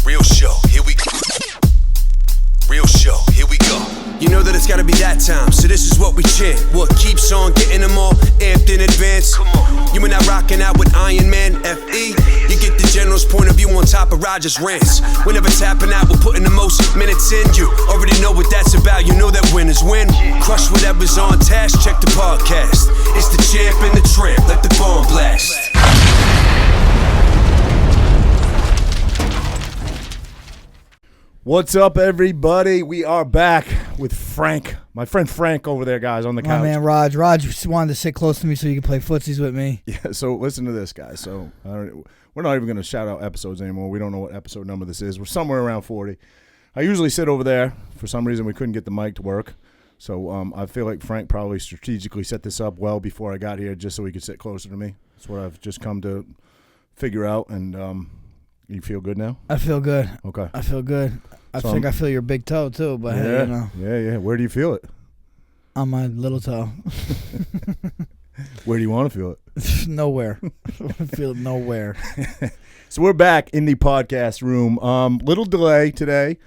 Real show, here we go. Real show, here we go. You know that it's gotta be that time, so this is what we chant. What keeps on getting them all amped in advance? Come on. You and I rocking out with Iron Man, F.E. You get the general's point of view on top of Roger's rants. Whenever tapping out, we're putting the most minutes in. You already know what that's about, you know that winners win. Crush whatever's on task, check the podcast. It's the champ and the tramp, let the bomb blast. What's up, everybody? We are back with Frank, my friend Frank over there, guys, on the couch. My man Raj wanted to sit close to me so he could play footsies with me. Yeah, so listen to this, guys. So we're not even going to shout out episodes anymore. We don't know what episode number this is. We're somewhere around 40. I usually sit over there. For some reason, we couldn't get the mic to work. So I feel like Frank probably strategically set this up well before I got here just so he could sit closer to me. That's what I've just come to figure out. And you feel good now? I feel good. Okay. I feel good. I think I feel your big toe, too. But yeah, hey, you know. Yeah. Where do you feel it? On my little toe. Where do you want to feel it? Nowhere. I feel it nowhere. So we're back in the podcast room. Little delay today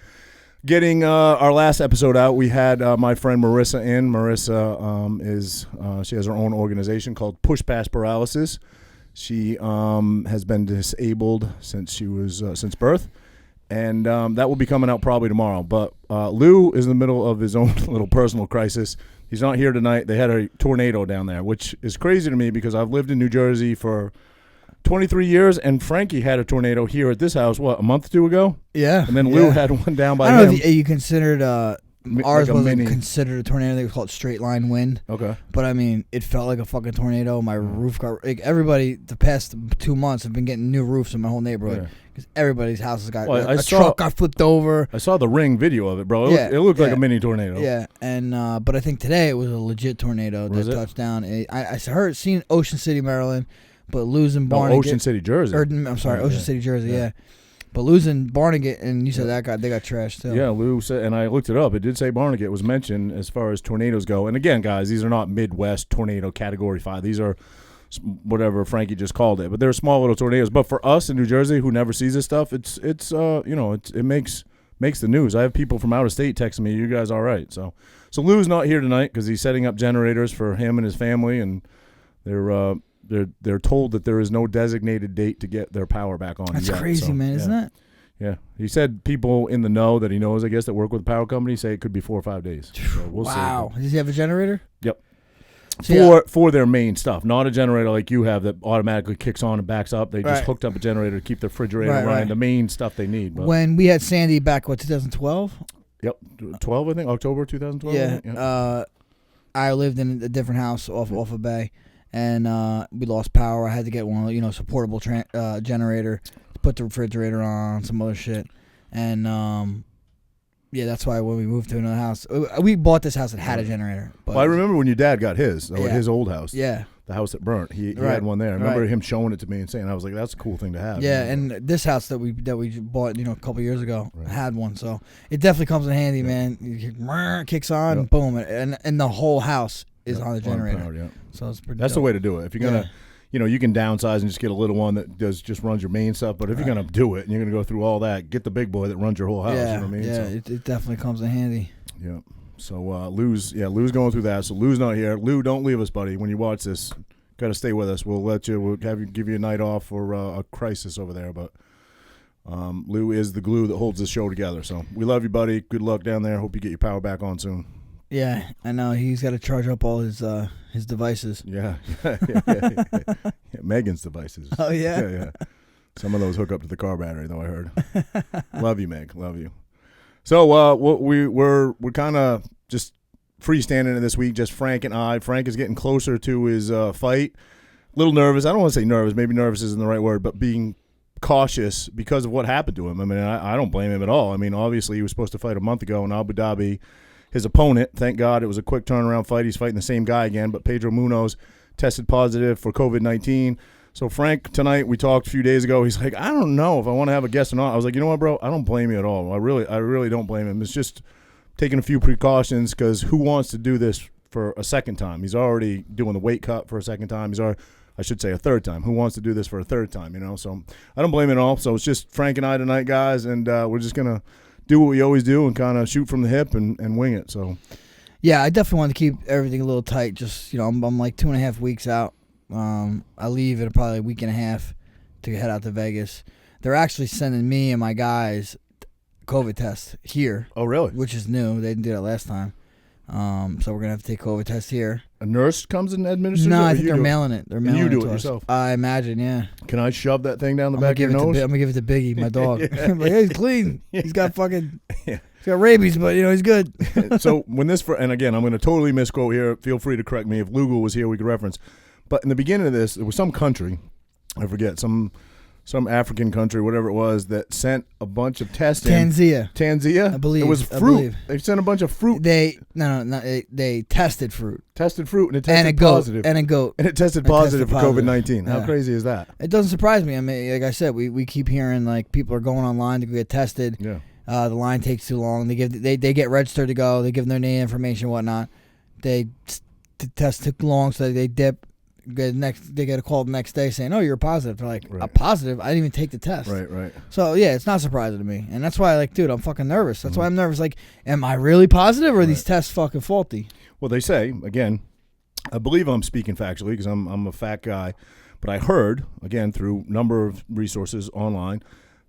getting our last episode out. We had my friend Marissa in. Marissa she has her own organization called Push Past Paralysis. She has been disabled since she was since birth. And that will be coming out probably tomorrow. But Lou is in the middle of his own little personal crisis. He's not here tonight. They had a tornado down there, which is crazy to me because I've lived in New Jersey for 23 years, and Frankie had a tornado here at this house, a month or two ago? Yeah. And then Lou had one down by him. I don't know if you considered ours like wasn't considered a tornado. They called straight line wind. Okay. But, I mean, it felt like a fucking tornado. My roof got... everybody, the past 2 months, have been getting new roofs in my whole neighborhood. Because everybody's houses got... a truck got flipped over. I saw the Ring video of it, bro. It looked like a mini tornado. Yeah, and but I think today it was a legit tornado that touched down. I seen Ocean City, Maryland, but losing Barnegat... Ocean City, Jersey. I'm sorry, Ocean City, Jersey, yeah. But losing Barnegat, and you said they got trashed too. Yeah, Lou said, and I looked it up. It did say Barnegat was mentioned as far as tornadoes go. And again, guys, these are not Midwest tornado Category 5. These are whatever Frankie just called it. But they're small little tornadoes. But for us in New Jersey who never sees this stuff, it makes the news. I have people from out of state texting me, "You guys all right?" So Lou's not here tonight because he's setting up generators for him and his family, and they're told that there is no designated date to get their power back on. That's crazy, man, isn't it? Yeah. He said people in the know that he knows, I guess, that work with the power company say it could be 4 or 5 days. So we'll see. Wow. Does he have a generator? Yep. So for their main stuff, not a generator like you have that automatically kicks on and backs up. They just hooked up a generator to keep the refrigerator running, right. the main stuff they need. But. When we had Sandy back, 2012? Yep, 12, I think, October 2012. Yeah. I lived in a different house off of Bay. And we lost power. I had to get one, supportable generator to put the refrigerator on, some other shit. And, that's why when we moved to another house, we bought this house that had a generator. But I remember when your dad got his old house. Yeah. The house that burnt. He had one there. I remember him showing it to me and saying, I was like, that's a cool thing to have. Yeah, and this house that we bought, a couple years ago had one. So it definitely comes in handy, man. It kicks on, boom, and the whole house is on the generator. Powered, So it's pretty That's dope. the way to do it. If you're going to, you can downsize and just get a little one that just runs your main stuff. But if you're going to do it and you're going to go through all that, get the big boy that runs your whole house. Yeah, you know what I mean? Yeah, it definitely comes in handy. Yeah. So Lou's going through that. So Lou's not here. Lou, don't leave us, buddy. When you watch this, got to stay with us. We'll give you a night off for a crisis over there. But Lou is the glue that holds this show together. So we love you, buddy. Good luck down there. Hope you get your power back on soon. Yeah, I know. He's got to charge up all his devices. Yeah. Megan's devices. Oh, yeah? Yeah. Some of those hook up to the car battery, though, I heard. Love you, Meg. Love you. So we're kind of just freestanding this week, just Frank and I. Frank is getting closer to his fight. A little nervous. I don't want to say nervous. Maybe nervous isn't the right word, but being cautious because of what happened to him. I mean, I don't blame him at all. I mean, obviously, he was supposed to fight a month ago in Abu Dhabi. His opponent, thank God, it was a quick turnaround fight. He's fighting the same guy again, but Pedro Munoz tested positive for COVID-19. So Frank, tonight, we talked a few days ago. He's like, I don't know if I want to have a guest or not. I was like, you know what, bro? I don't blame you at all. I really don't blame him. It's just taking a few precautions because who wants to do this for a second time? He's already doing the weight cut for a second time. I I should say a third time. Who wants to do this for a third time, you know? So I don't blame it at all. So it's just Frank and I tonight, guys, and we're just going to do what we always do and kind of shoot from the hip and wing it. So yeah, I definitely want to keep everything a little tight. Just, I'm like 2.5 weeks out. I leave in probably a week and a half to head out to Vegas. They're actually sending me and my guys COVID tests here. Oh, really? Which is new. They didn't do that last time. So we're going to have to take COVID tests here. A nurse comes and administers it? No, I think they're mailing it. They're mailing you do to it us. yourself? I imagine, yeah. Can I shove that thing down the back of your nose? I'm going to give it to Biggie, my dog. I'm like, hey, he's clean. He's got fucking... Yeah. He's got rabies, but, he's good. So when this... And again, I'm going to totally misquote here. Feel free to correct me. If Lugal was here, we could reference. But in the beginning of this, it was some country, I forget, some African country, whatever it was, that sent a bunch of tests in. Tanzania? I believe. It was fruit. They sent a bunch of fruit. They tested fruit. Tested fruit, and it tested positive. And a goat. And it tested positive for COVID-19. How crazy is that? It doesn't surprise me. I mean, like I said, we keep hearing, like, people are going online to go get tested. Yeah. The line takes too long. They get registered to go. They give them their name, information, whatnot. The test took long, so they dip. They get a call the next day saying, "Oh, you're positive." They're like, right. "I'm positive? I didn't even take the test." Right. So yeah, it's not surprising to me, and that's why, like, dude, I'm fucking nervous. That's why I'm nervous. Like, am I really positive, or are these tests fucking faulty? Well, they say again. I believe I'm speaking factually because I'm a fact guy, but I heard again through a number of resources online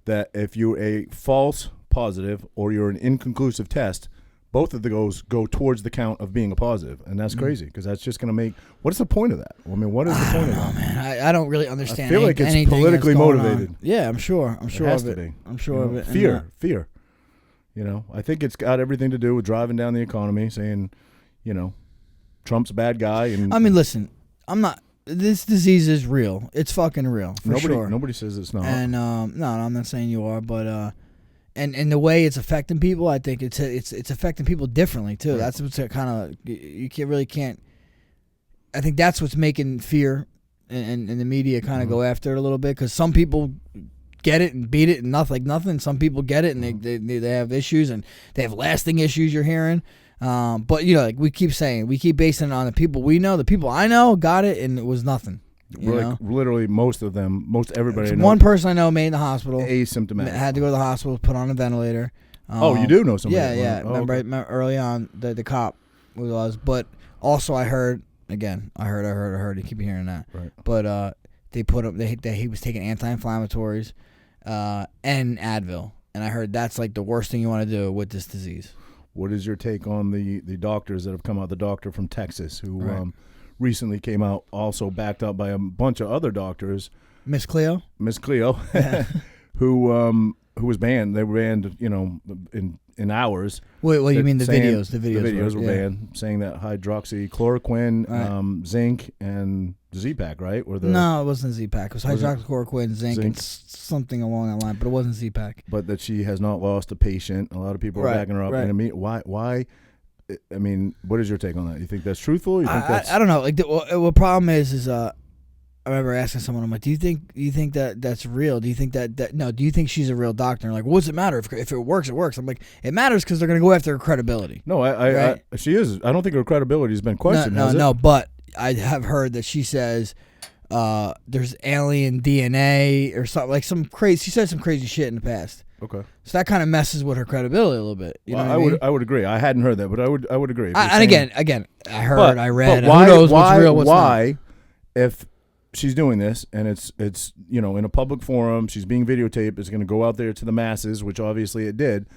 that if you're a false positive or you're an inconclusive test, both of those go towards the count of being a positive, and that's crazy because that's just going to make. What's the point of that? I mean, what is the point of that? Man, I don't really understand. I feel like it's politically motivated. On. Yeah, I'm sure. I'm sure of it. I'm sure of it. Fear. I think it's got everything to do with driving down the economy, saying, Trump's a bad guy. And I mean, listen, I'm not. This disease is real. It's fucking real for sure. Nobody says it's not. And no, I'm not saying you are, but. And the way it's affecting people, I think it's affecting people differently too. Right. That's what's kind of you can't. I think that's what's making fear and the media kind of go after it a little bit because some people get it and beat it and nothing. Some people get it and they have issues and they have lasting issues. You're hearing, but like we keep saying, we keep basing it on the people we know. The people I know got it and it was nothing. Literally most everybody I know. One person I know made in the hospital. Asymptomatic. Had to go to the hospital, put on a ventilator. You do know somebody? Yeah. Remember early on the cop was, but also I heard again. I heard. You keep hearing that. Right. But they put him. He was taking anti-inflammatories and Advil, and I heard that's like the worst thing you want to do with this disease. What is your take on the doctors that have come out? The doctor from Texas who recently came out, also backed up by a bunch of other doctors. Miss Cleo, who was banned. They were banned, in hours. Well, you mean the videos? The videos were banned, saying that hydroxychloroquine, zinc, and Z-Pack, right? No, it wasn't Z-Pack. It was hydroxychloroquine, zinc, and something along that line, but it wasn't Z-Pack. But that she has not lost a patient. A lot of people are backing her up. Right. Why? I mean, what is your take on that? You think that's truthful? You think I don't know. Like, the problem is I remember asking someone, I'm like, do you think that's real? Do you think that no? Do you think she's a real doctor? And like, what does it matter if it works? It works. I'm like, it matters because they're gonna go after her credibility. No, she is. I don't think her credibility has been questioned. No. But I have heard that she says there's alien DNA or something, like some crazy. She said some crazy shit in the past. Okay. So that kind of messes with her credibility a little bit. You know what I mean? I would agree. I hadn't heard that, but I would agree. And again, I heard, I read. But why, who knows what's real, what's why, not? if she's doing this and it's in a public forum, she's being videotaped, it's going to go out there to the masses, which obviously it did,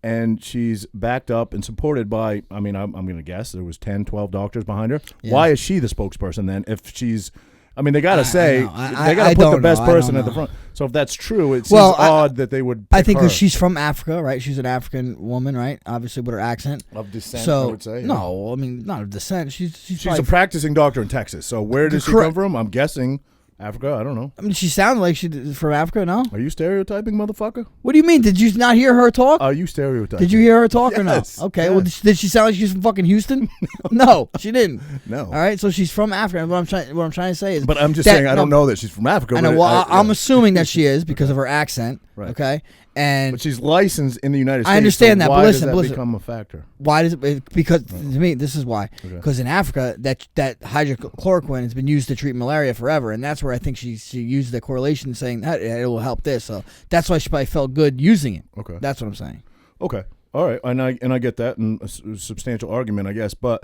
and she's backed up and supported by, I'm going to guess there was 10, 12 doctors behind her. Yeah. Why is she the spokesperson then if she's... they got to say, they got to put the best person at the front. So if that's true, it seems odd that they would pick I think her. Because she's from Africa, right? She's an African woman, right? Obviously with her accent. Of descent, I would say. No, not of descent. She's a practicing doctor in Texas. So where does she come from? I'm guessing Africa? I don't know. I mean, she sounded like she's from Africa, no? Are you stereotyping, motherfucker? What do you mean? Did you not hear her talk? Are you stereotyping? Did you hear her talk or no? Yes, Okay, yes. well, did she sound like she's from fucking Houston? No, she didn't. No. All right, so she's from Africa. And what I'm trying to say is, But I'm just that- saying I don't know that she's from Africa. I know. but Well, I'm yeah. assuming that she is because of her accent. Right. Okay, and But she's licensed in the United States. I understand so that, but why listen, does that listen. become a factor? why does it? Because to me, this is why. Okay. Because in Africa, that hydrochloroquine has been used to treat malaria forever, and that's where I think she used the correlation, saying that it will help this. So that's why she probably felt good using it. Okay. That's what I'm saying. Okay. All right. And I get that, and a substantial argument, I guess. But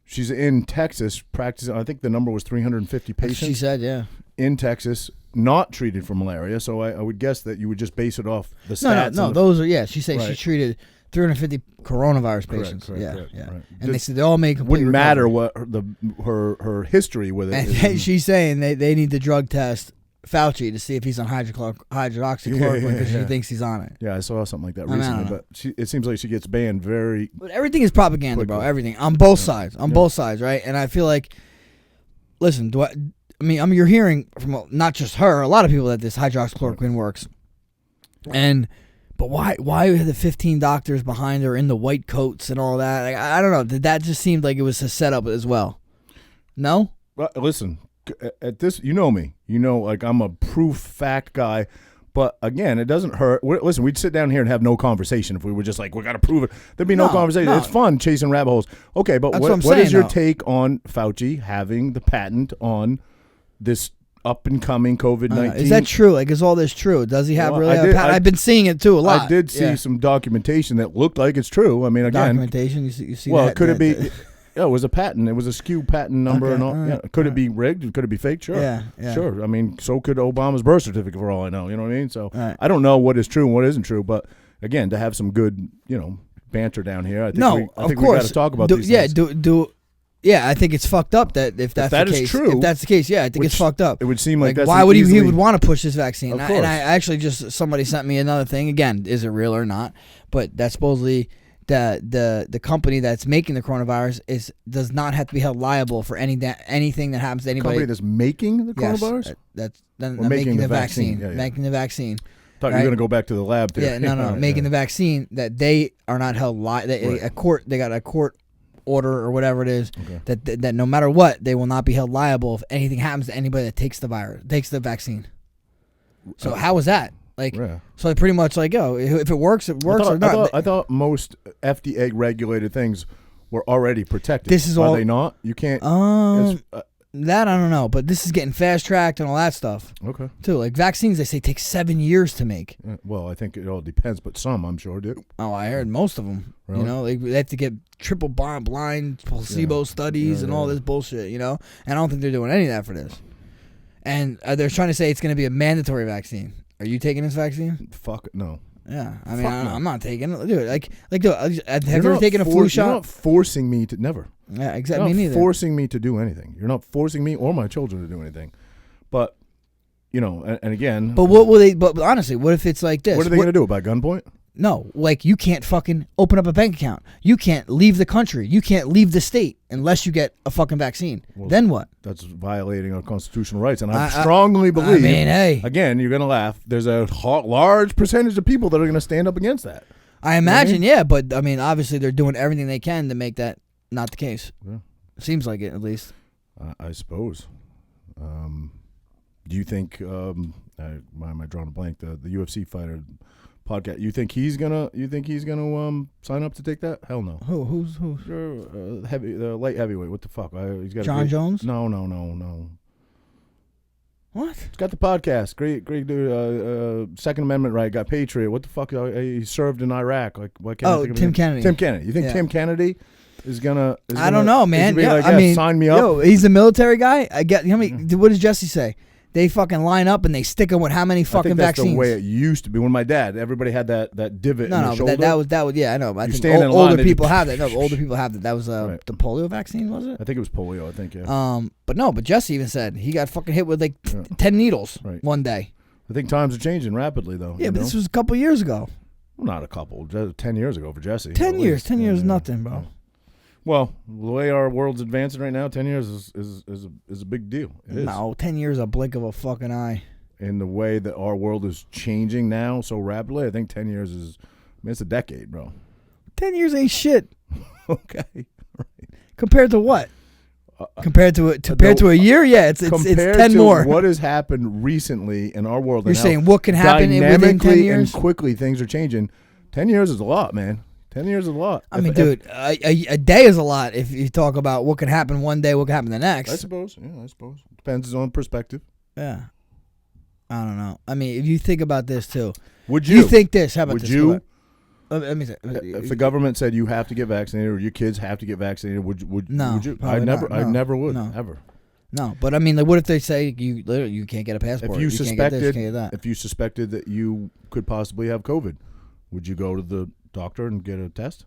she's in Texas practicing. I think the number was 350 patients. She said, yeah. In Texas, not treated for malaria. So I would guess that you would just base it off the stats. No. Those are She said she Right. treated 350 coronavirus Correct, patients. correct, yeah, correct, yeah. right. And they said they all made complete Wouldn't matter recovery. what her history with it And is. she's saying they need to drug test Fauci to see if he's on hydroxychloroquine because she thinks he's on it. Yeah, I saw something like that I mean, I recently, don't know. but it seems like she gets banned very. But everything is propaganda, bro. Quickly. Everything on both sides. On both sides, right? And I feel like, listen, you're hearing from not just her, a lot of people that this hydroxychloroquine works. But why are the 15 doctors behind her in the white coats and all that? Like, I don't know. That just seemed like it was a setup as well. No? Well, listen, at this, you know me. You know, like I'm a proof fact guy. But again, it doesn't hurt. Listen, we'd sit down here and have no conversation if we were just like, we got to prove it. There'd be no conversation. No. It's fun chasing rabbit holes. Okay, but That's what what I'm is saying, your though. take on Fauci having the patent on this up and coming COVID-19? Is that true? Like, is all this true? Does he have Well, really? I've been seeing it too a lot. I did see some documentation that looked like it's true. I mean, again, documentation. You see well, that, could it be? that- Yeah, it was a patent. It was a skew patent number Okay, and all. all right, Yeah. Could it be rigged? Could it be fake? Sure. Yeah. Sure. I mean, so could Obama's birth certificate for all I know. You know what I mean? So Right. I don't know what is true and what isn't true. But again, to have some good, banter down here, I think of we course. got to talk about these Yeah, things. Yeah, I think it's fucked up that if that's that the is case. true, If that's the case, yeah, I think it's which fucked up. It would seem like that's why would he easily, would want to push this vaccine? Of And course. I actually somebody sent me another thing. Again, is it real or not? But that's supposedly the company that's making the coronavirus does not have to be held liable for anything that happens to anybody. company that's making the Yes, coronavirus? that's making the vaccine. Yeah, yeah. Making the vaccine. Thought you were going to go back to the lab there. Yeah, no, making the vaccine that they are not held liable. Right. They got a court order or whatever it is Okay. that no matter what they will not be held liable if anything happens to anybody that takes the vaccine. So how is that? Like, Yeah. so pretty much like, if it works, it works or not. I thought most FDA regulated things were already protected. This is Are all- they not? You can't. That I don't know, but this is getting fast tracked and all that stuff Okay. too. Like vaccines, they say take 7 years to make. Yeah, well, I think it all depends, but some I'm sure do. Oh, I heard most of them. Really? You know, they have to get triple blind placebo studies and all this bullshit. You know, and I don't think they're doing any of that for this. And they're trying to say it's going to be a mandatory vaccine. Are you taking this vaccine? Fuck it, no. Yeah, I mean, Fuck no. I'm not taking it. Dude, dude, have you You're ever not taken a flu shot? You're not forcing me to never. Yeah, You're exactly. not Me neither. forcing me to do anything. You're not forcing me or my children to do anything. But and again, But what will they? But honestly, what if it's like this? what are they going to do? By gunpoint? No, like you can't fucking open up a bank account. You can't leave the country. You can't leave the state unless you get a fucking vaccine. Well, Then what? That's violating our constitutional rights, and I strongly believe. I mean, hey, Again, you're going to laugh. There's a large percentage of people that are going to stand up against that. I imagine, yeah, but I mean, obviously they're doing everything they can to make that not the case. Yeah. Seems like it, at least. I suppose. Do you think? Why am I drawing a blank? The UFC fighter podcast. You think he's gonna? Sign up to take that? Hell no. Who's Light heavyweight. What the fuck? He's got John Jones? No. What? He's got the podcast. Great dude. Second Amendment right. Got Patriot. What the fuck? He served in Iraq. Like, why can't I think of his Tim name? Kennedy. Tim Kennedy. You think Yeah. Tim Kennedy is gonna? I don't know, man. Is gonna be Yeah, I mean, sign me up. Yo, he's a military guy. I get. What does Jesse say? They fucking line up and they stick him with how many I fucking think that's vaccines? the way it used to be. When my dad, everybody had that divot in the No, shoulder. but that was yeah, I know. But I You think stand in line, older they people do- have that. No, older people have that. That was Right. the polio vaccine, was it? I think it was polio. I think yeah. But Jesse even said he got fucking hit with like Yeah. 10 needles Right. one day. I think times are changing rapidly though. Yeah, you but know? this was a couple years ago. Well, not a couple. 10 years ago for Jesse. 10 at years. least. 10 years, Yeah. nothing, bro. Well, the way our world's advancing right now, 10 years is a big deal. It is. No, 10 years a blink of a fucking eye. In the way that our world is changing now so rapidly, I think 10 years is, it's a decade, bro. 10 years ain't shit. Okay. Right. Compared to what? Compared to a year, yeah, it's 10 to more. What has happened recently in our world? You're saying what can happen within 10 years? And quickly things are changing. 10 years is a lot, man. 10 years is a lot. I mean, dude, a day is a lot if you talk about what can happen one day, what can happen the next. I suppose. Depends on perspective. Yeah. I don't know. I mean, if you think about this too. Would you think this? How about would this? You? Let me say, if the government said you have to get vaccinated or your kids have to get vaccinated, would you? I never would. No. Ever. No, but I mean, like, what if they say you can't get a passport? If you suspected, can't get this, can't get that. If you suspected that you could possibly have COVID, would you go to the doctor and get a test?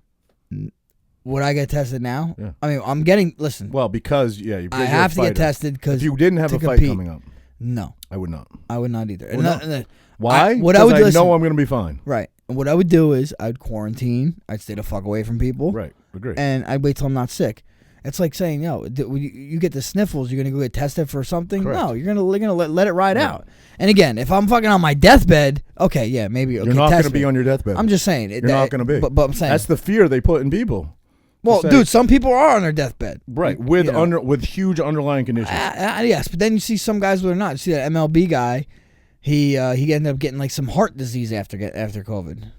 Would I get tested now? Yeah. I mean, I'm getting. Listen. Well, because I have to get tested because if you didn't have a fight coming up. No, I would not. I would not either. Why? What I would I know I'm going to be fine. Right. And what I would do is I'd quarantine. I'd stay the fuck away from people. Right. Agree. And I'd wait till I'm not sick. It's like saying, you get the sniffles, you're going to go get tested for something? Correct. No, you're going to let it ride out. And again, if I'm fucking on my deathbed, okay, yeah, maybe you're not going to be on your deathbed. I'm just saying. You're not going to be. But I'm saying. That's the fear they put in people. Well, dude, some people are on their deathbed. Right, with huge underlying conditions. Yes, but then you see some guys who are not. You see that MLB guy, he ended up getting like some heart disease after COVID.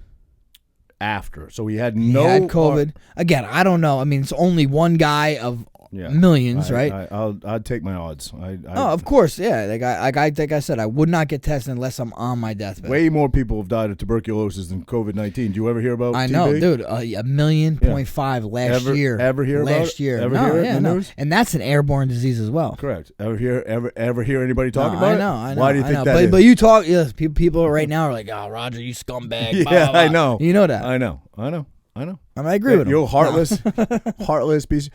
So he had He had COVID. Again, I don't know. I mean, it's only one guy of millions, right? I'd take my odds. Of course, yeah. Like I said, I would not get tested unless I'm on my deathbed. Way more people have died of tuberculosis than COVID-19. Do you ever hear about? I TB? know, dude. 1.5 million last year. Ever hear about last year? Ever hear it in the news? And that's an airborne disease as well. Correct. Ever hear anybody talk about it? I know. Why do you think that is? But you talk. Yes, people right now are like, "Oh, Roger, you scumbag." Yeah, blah, blah, blah. I know. You know that. I know. I mean, I agree with him. You're heartless piece.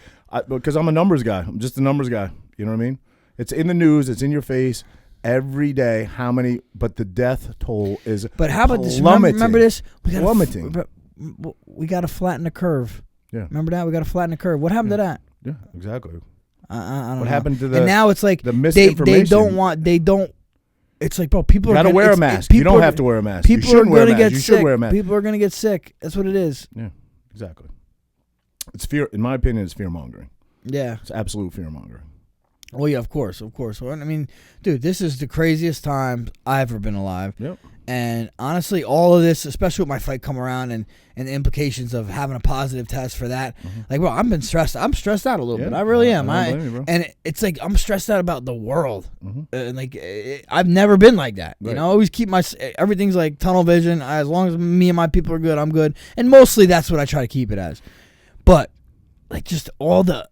Because I'm a numbers guy. I'm just a numbers guy. You know what I mean? It's in the news. It's in your face every day. How many? But the death toll is. But how about this? Remember this? We got to flatten the curve. Yeah. Remember that? We got to flatten the curve. What happened to that? Yeah, exactly. I don't know. What happened to the? And now it's like the misinformation. They don't. It's like, bro, people you are gotta wear a mask. You don't have to wear a mask. People are going to get sick. You should wear a mask. People are going to get sick. That's what it is. Yeah, exactly. It's fear. In my opinion, it's fear mongering. Yeah, it's absolute fear mongering. Well, yeah, of course. Well, I mean, dude, this is the craziest time I've ever been alive. Yep. And honestly, all of this, especially with my fight come around and the implications of having a positive test for that, like, bro, I'm stressed out a little bit. I really am. And it's like I'm stressed out about the world. I've never been like that. Right. You know, I always keep everything's like tunnel vision. As long as me and my people are good, I'm good. And mostly that's what I try to keep it as. But like just the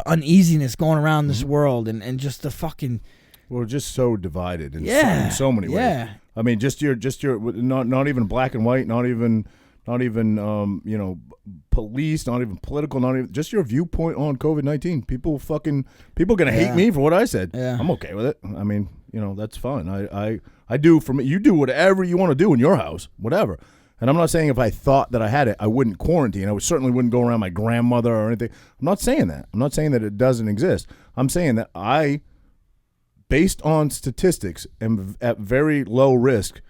uneasiness going around this world and just the fucking. We're just so divided in so many ways. Yeah. I mean, just your not even black and white, not even police, not even political, not even just your viewpoint on COVID-19. People gonna hate me for what I said. Yeah. I'm okay with it. I mean, that's fine. I do for me. You do whatever you want to do in your house, whatever. And I'm not saying if I thought that I had it, I wouldn't quarantine. I certainly wouldn't go around my grandmother or anything. I'm not saying that. I'm not saying that it doesn't exist. I'm saying that based on statistics, am at very low risk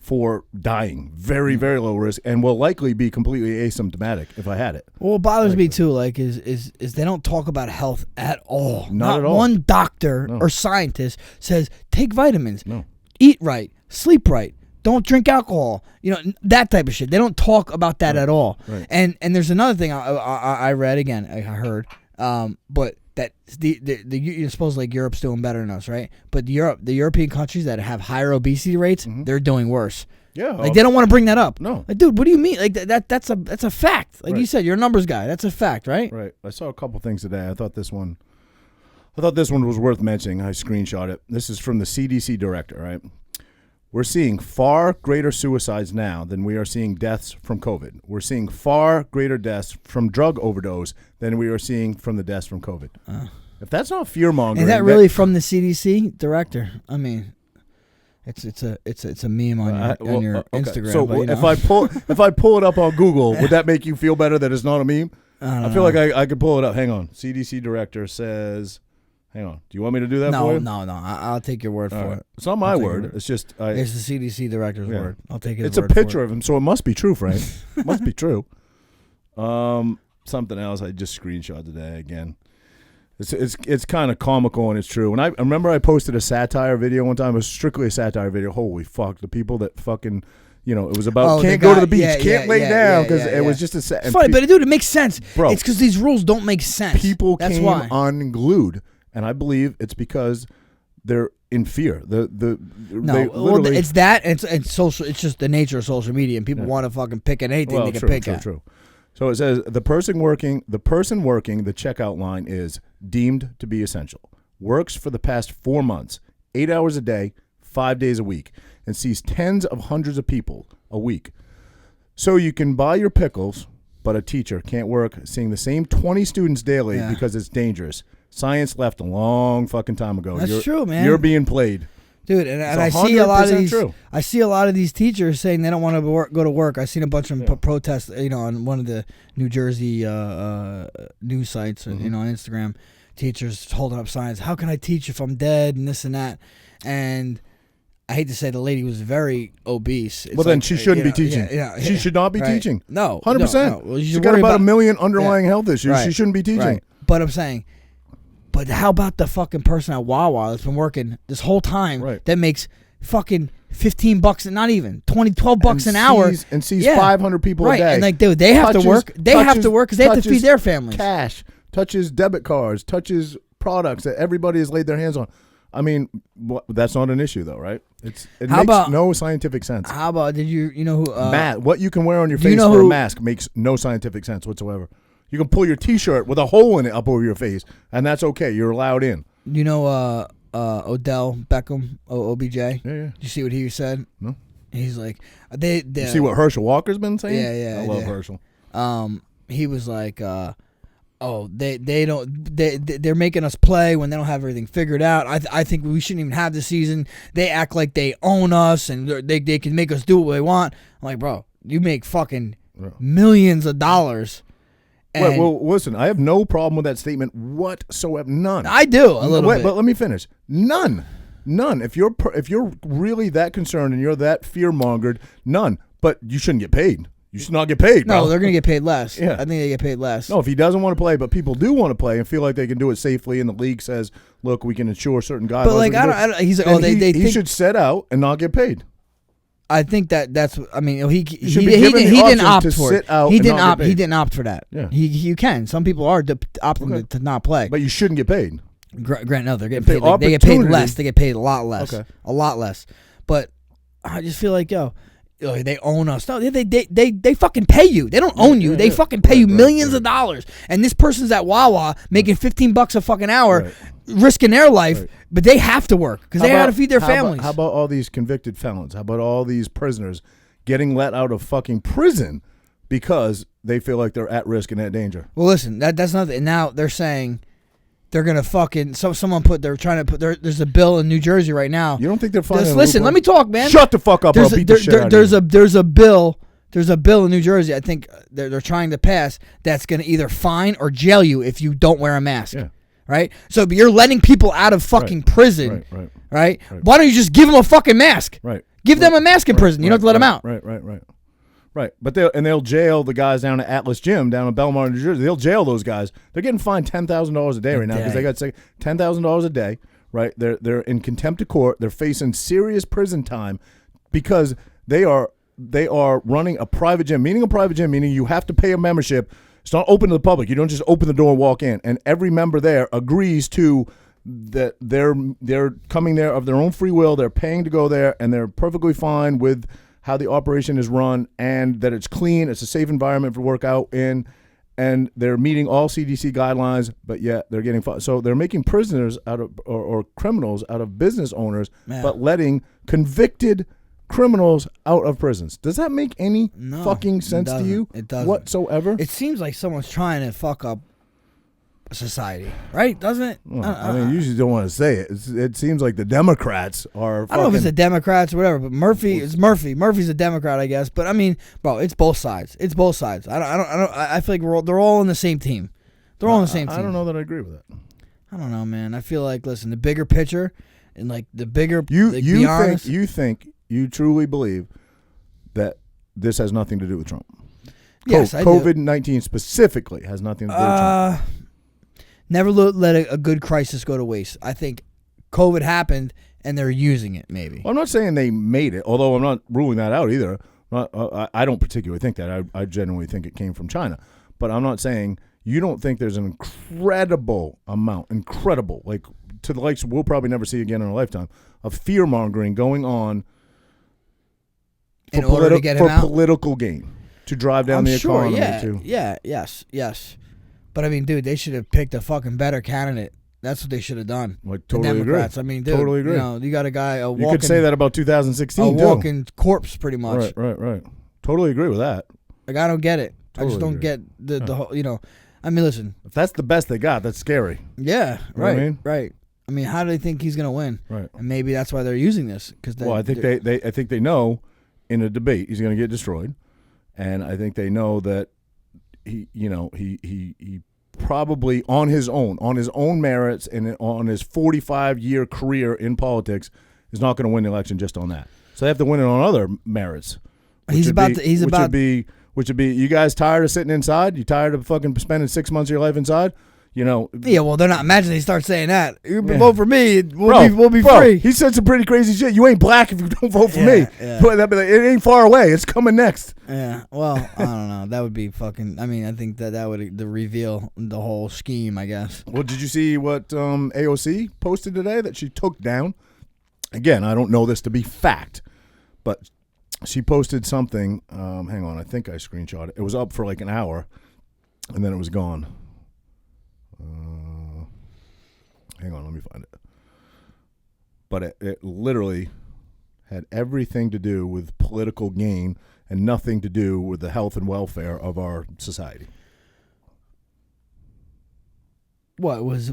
for dying. Very, very low risk, and will likely be completely asymptomatic if I had it. Well, what bothers me too, like, is they don't talk about health at all. Not at all. One doctor or scientist says take vitamins, no, eat right, sleep right, don't drink alcohol. That type of shit. They don't talk about that at all. Right. And there's another thing I read again. I heard, but. That you're supposed like Europe's doing better than us, right? But the European countries that have higher obesity rates, they're doing worse. Yeah, like they don't want to bring that up. No, like, dude, what do you mean? Like that's a fact. Like you said, you're a numbers guy. That's a fact, right? Right. I saw a couple things today. I thought this one was worth mentioning. I screenshot it. This is from the CDC director, right? We're seeing far greater suicides now than we are seeing deaths from COVID. We're seeing far greater deaths from drug overdose than we are seeing from the deaths from COVID. If that's not fear mongering, is that really from the CDC director? I mean, it's a meme on your Instagram. So if I pull it up on Google, would that make you feel better that it's not a meme? I feel like I could pull it up. Hang on. CDC director says, hang on. Do you want me to do that for you? No. I'll take your word for it. It's not my word. It's just. It's the CDC director's word. I'll take his word. It's a picture of him, so it must be true, Frank. It must be true. Something else I just screenshot today again. It's kind of comical and it's true. And I remember I posted a satire video one time. It was strictly a satire video. Holy fuck. The people that fucking, it was about can't go to the beach, can't lay down because it was just a It's funny, but dude, it makes sense. Bro, it's because these rules don't make sense. People came unglued. And I believe it's because they're in fear. It's that. It's social. It's just the nature of social media, and people want to fucking pick at anything they can pick at. True. So it says the person working the checkout line is deemed to be essential. Works for the past 4 months, 8 hours a day, 5 days a week, and sees tens of hundreds of people a week. So you can buy your pickles, but a teacher can't work seeing the same 20 students daily because it's dangerous. Science left a long fucking time ago. That's true, man. You're being played. Dude, and I see a lot of these. True. I see a lot of these teachers saying they don't want to go to work. I seen a bunch of protests, on one of the New Jersey news sites, on Instagram. Teachers holding up signs. How can I teach if I'm dead and this and that? And I hate to say the lady was very obese. Well, then she shouldn't be teaching. She should not be teaching. No, 100%. No. Well, she's got about 1 million underlying health issues. Right. She shouldn't be teaching. Right. But I'm saying. But how about the fucking person at Wawa that's been working this whole time that makes fucking $15 and not even $12 an hour and sees 500 people a day. And like, dude, they have to work. They have to work because they have to feed their families. Cash, touches debit cards, touches products that everybody has laid their hands on. I mean, that's not an issue though, right? It makes no scientific sense. How about did you know who what you can wear on your face for a mask makes no scientific sense whatsoever. You can pull your T-shirt with a hole in it up over your face, and that's okay. You're allowed in. You know Odell Beckham, OBJ? Yeah. Did you see what he said? No. He's like, you see what Herschel Walker's been saying? Yeah. I love Herschel. He was like, they're making us play when they don't have everything figured out. I think we shouldn't even have the season. They act like they own us and they can make us do what they want. I'm like, bro, you make fucking millions of dollars. Well, listen, I have no problem with that statement whatsoever. None. I do a little bit. But let me finish. None. If you're really that concerned and you're that fear-mongered, none. But you shouldn't get paid. You should not get paid. No, they're going to get paid less. Yeah. I think they get paid less. No, if he doesn't want to play, but people do want to play and feel like they can do it safely, and the league says, look, we can ensure certain guidelines. But like, he's like, he should set out and not get paid. I think that's. I mean, he didn't opt for it. He didn't opt for that. Yeah. You can. Some people are opting to not play. But you shouldn't get paid. Grant, no, they're getting paid. They get paid less. They get paid a lot less. Okay. A lot less. But I just feel like they own us. No, they fucking pay you. They don't own you. They fucking pay you millions of dollars. And this person's at Wawa making $15 a fucking hour, risking their life. But they have to work because they got to feed their families. How about all these convicted felons? How about all these prisoners getting let out of fucking prison because they feel like they're at risk and at danger? Well, listen, that's nothing. Now they're saying they're gonna fucking. They're trying to put. There's a bill in New Jersey right now. You don't think they're finding? Listen, let me talk, man. Shut the fuck up. I'll beat the shit out of you. There's a bill. There's a bill in New Jersey. I think they're trying to pass that's gonna either fine or jail you if you don't wear a mask. Yeah. Right? So you're letting people out of fucking prison, right? Why don't you just give them a fucking mask? Right. Give them a mask in prison. You don't have to let them out. Right. But they'll jail the guys down at Atlas Gym down in Belmar, New Jersey. They'll jail those guys. They're getting fined $10,000 a day right now because they got $10,000 a day, right? They're in contempt of court. They're facing serious prison time because they are running a private gym, meaning you have to pay a membership. It's not open to the public. You don't just open the door and walk in. And every member there agrees to that they're coming there of their own free will. They're paying to go there, and they're perfectly fine with how the operation is run and that it's clean. It's a safe environment to work out in, and they're meeting all CDC guidelines. But yet they're getting so they're making prisoners out of or criminals out of business owners, but letting convicted criminals out of prisons. Does that make any fucking sense to you? It doesn't whatsoever. It seems like someone's trying to fuck up society, right? Doesn't it? Well, I mean, you usually don't want to say it. It seems like the Democrats are. I don't know if it's the Democrats or whatever, but Murphy's a Democrat, I guess. But I mean, bro, it's both sides. It's both sides. I feel like they're all on the same team. They're all on the same team. I don't know that I agree with that. I don't know, man. I feel like, listen, the bigger picture and like the bigger. You truly believe that this has nothing to do with Trump? Yes, I do. COVID-19 specifically has nothing to do with Trump. Never let a good crisis go to waste. I think COVID happened and they're using it, maybe. Well, I'm not saying they made it, although I'm not ruling that out either. I don't particularly think that. I genuinely think it came from China. But I'm not saying you don't think there's an incredible amount, like to the likes we'll probably never see again in our lifetime, of fear-mongering going on in order to get him out? Political gain, to drive down the economy. Yes. But I mean, dude, they should have picked a fucking better candidate. That's what they should have done. Like, totally the Democrats. agree. I mean, dude, totally agree. You got a guy, you could say that about 2016, a walking corpse, pretty much. Right. Totally agree with that. Like, I don't get it. Totally I just don't agree. get the whole, I mean, listen. If that's the best they got, that's scary. Yeah, You know right. what I mean? Right. I mean, how do they think he's going to win? Right. And maybe that's why they're using this. Well, I think I think they know in a debate he's going to get destroyed, and I think they know that he probably on his own merits and on his 45-year career in politics is not going to win the election just on that. So they have to win it on other merits. Which would be you guys tired of sitting inside? You tired of fucking spending 6 months of your life inside? Yeah, well, they're not. Imagine they start saying that. You vote for me, we'll be bro, free. He said some pretty crazy shit. You ain't black if you don't vote for me. Yeah. But that'd be like, it ain't far away. It's coming next. Yeah. Well, I don't know. That would be fucking. I mean, I think that would reveal the whole scheme, I guess. Well, did you see what AOC posted today that she took down? Again, I don't know this to be fact, but she posted something. Hang on, I think I screenshot it. It was up for like an hour, and then it was gone. Hang on, let me find it. But it literally had everything to do with political gain and nothing to do with the health and welfare of our society. What was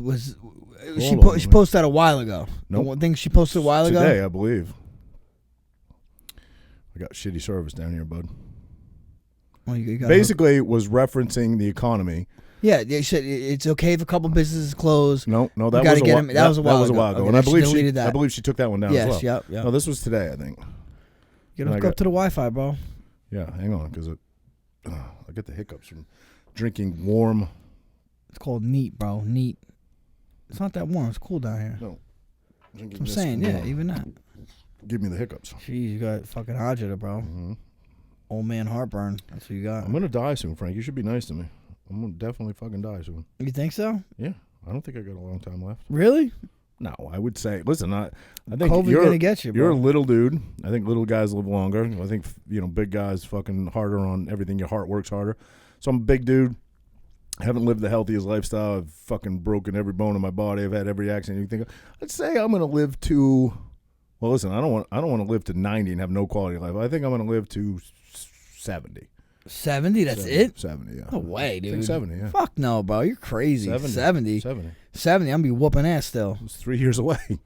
she posted that a while ago? Nope. The one thing she posted a while ago? Today, I believe. I got shitty service down here, bud. Well, you got basically was referencing the economy. Yeah, they said it's okay if a couple businesses close. No, that was a while ago. That was a while ago. Okay, and I believe she took that one down as well. Yep. No, this was today, I think. You gotta hook up to the Wi-Fi, bro. Yeah, hang on, because I get the hiccups from drinking warm. It's called neat, bro. Neat. It's not that warm. It's cool down here. No. I'm saying, yeah, even that. Give me the hiccups. Jeez, you got fucking agita, bro. Mm-hmm. Old man heartburn. That's what you got. I'm gonna die soon, Frank. You should be nice to me. I'm gonna definitely fucking die soon. You think so? Yeah. I don't think I got a long time left. Really? No, I would say. Listen, I think COVID's gonna get you, bro. You're a little dude. I think little guys live longer. I think big guys fucking harder on everything. Your heart works harder. So I'm a big dude. I haven't lived the healthiest lifestyle. I've fucking broken every bone in my body. I've had every accident you can think of. I'd say I'm gonna live to. Well, listen, I don't want to live to 90 and have no quality of life. I think I'm gonna live to 70. 70? That's it? 70, yeah. No way, dude. I think 70, yeah. Fuck no, bro. You're crazy. 70. 70. 70. I'm gonna be whooping ass still. It's 3 years away.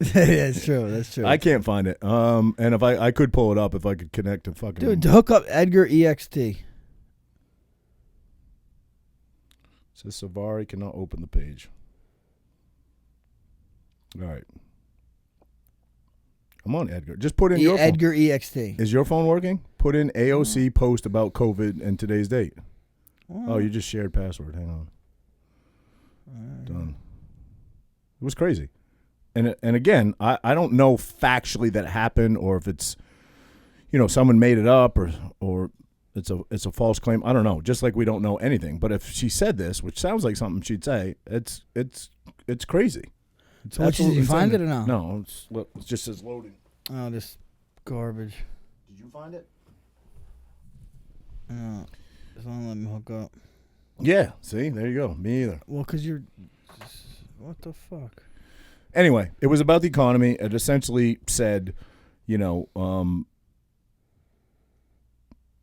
That's true. That's true. I can't find it. And if I could pull it up if I could connect to fucking. Dude, hook up Edgar EXT. Says Safari cannot open the page. All right. I'm on Edgar. Just put in your Edgar phone. EXT. Is your phone working? Put in AOC post about COVID and today's date. Oh, you just shared password. Hang on. Done. It was crazy. And again, I don't know factually that happened or if it's, someone made it up or it's a false claim. I don't know. Just like we don't know anything. But if she said this, which sounds like something she'd say, it's crazy. Did you find it or no? No, it just says loading. Oh, this garbage. Did you find it? No, it's not letting me hook up. Yeah, see, there you go. Me either. Well, because you're. What the fuck? Anyway, it was about the economy. It essentially said,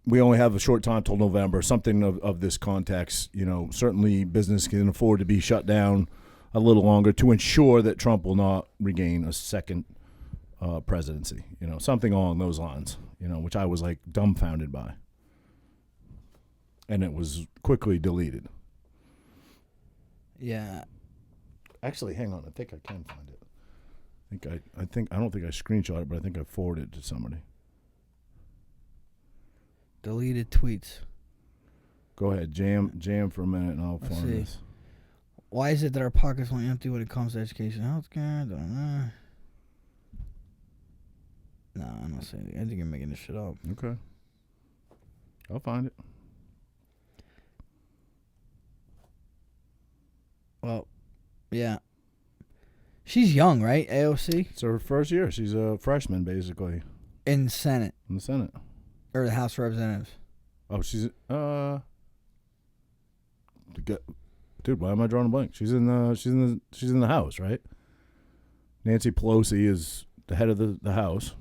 we only have a short time till November, something of this context. Certainly business can afford to be shut down a little longer to ensure that Trump will not regain a second presidency. Something along those lines, which I was like dumbfounded by. And it was quickly deleted. Yeah. Actually, hang on. I think I can find it. I don't think I screenshot it, but I think I forwarded it to somebody. Deleted tweets. Go ahead, jam for a minute, and I'll find this. Why is it that our pockets won't empty when it comes to education, healthcare? No, I'm not saying anything. I think you're making this shit up. Okay. I'll find it. Well, yeah. She's young, right? AOC? It's her first year. She's a freshman, basically. In Senate. In the Senate. Or the House of Representatives. Oh, she's dude, why am I drawing a blank? She's in the House, right? Nancy Pelosi is the head of the House.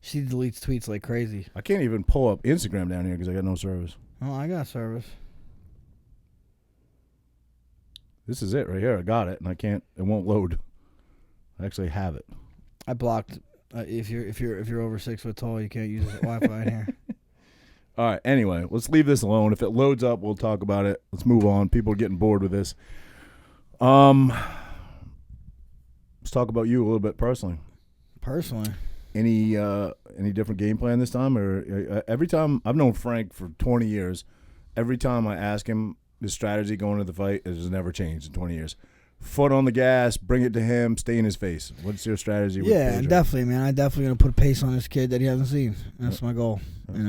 She deletes tweets like crazy. I can't even pull up Instagram down here because I got no service. Oh, I got service. This is it right here. I got it, and it won't load. I actually have it. I blocked. If you're over 6 foot tall, you can't use Wi-Fi in here. All right. Anyway, let's leave this alone. If it loads up, we'll talk about it. Let's move on. People are getting bored with this. Let's talk about you a little bit personally. Personally. Any different game plan this time, or every time I've known Frank for 20 years, every time I ask him the strategy going into the fight, it has never changed in 20 years. Foot on the gas, bring it to him, stay in his face. What's your strategy? Yeah, definitely, man. I definitely gonna put a pace on this kid that he hasn't seen. That's my goal. He's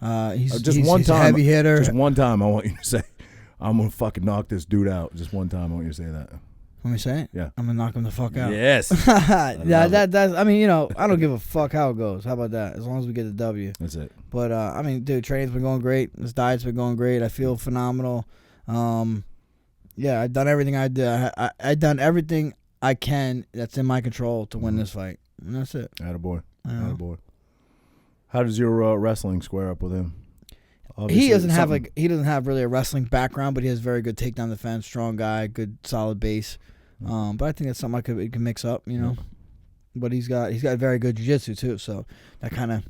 a heavy hitter. Just one time, I want you to say, "I'm gonna fucking knock this dude out." Just one time, I want you to say that. Let me say it? Yeah. I'm going to knock him the fuck out. Yes. That's, I mean, I don't give a fuck how it goes. How about that? As long as we get the W. That's it. But, I mean, dude, training's been going great. This diet's been going great. I feel phenomenal. Yeah, I've done everything I did. I've done everything I can that's in my control to win this fight. And that's it. Attaboy. Attaboy. How does your wrestling square up with him? Obviously, he doesn't have really a wrestling background, but he has very good takedown defense, strong guy, good solid base. But I think that's something we can mix up, But he's got very good jiu-jitsu too, so that kind of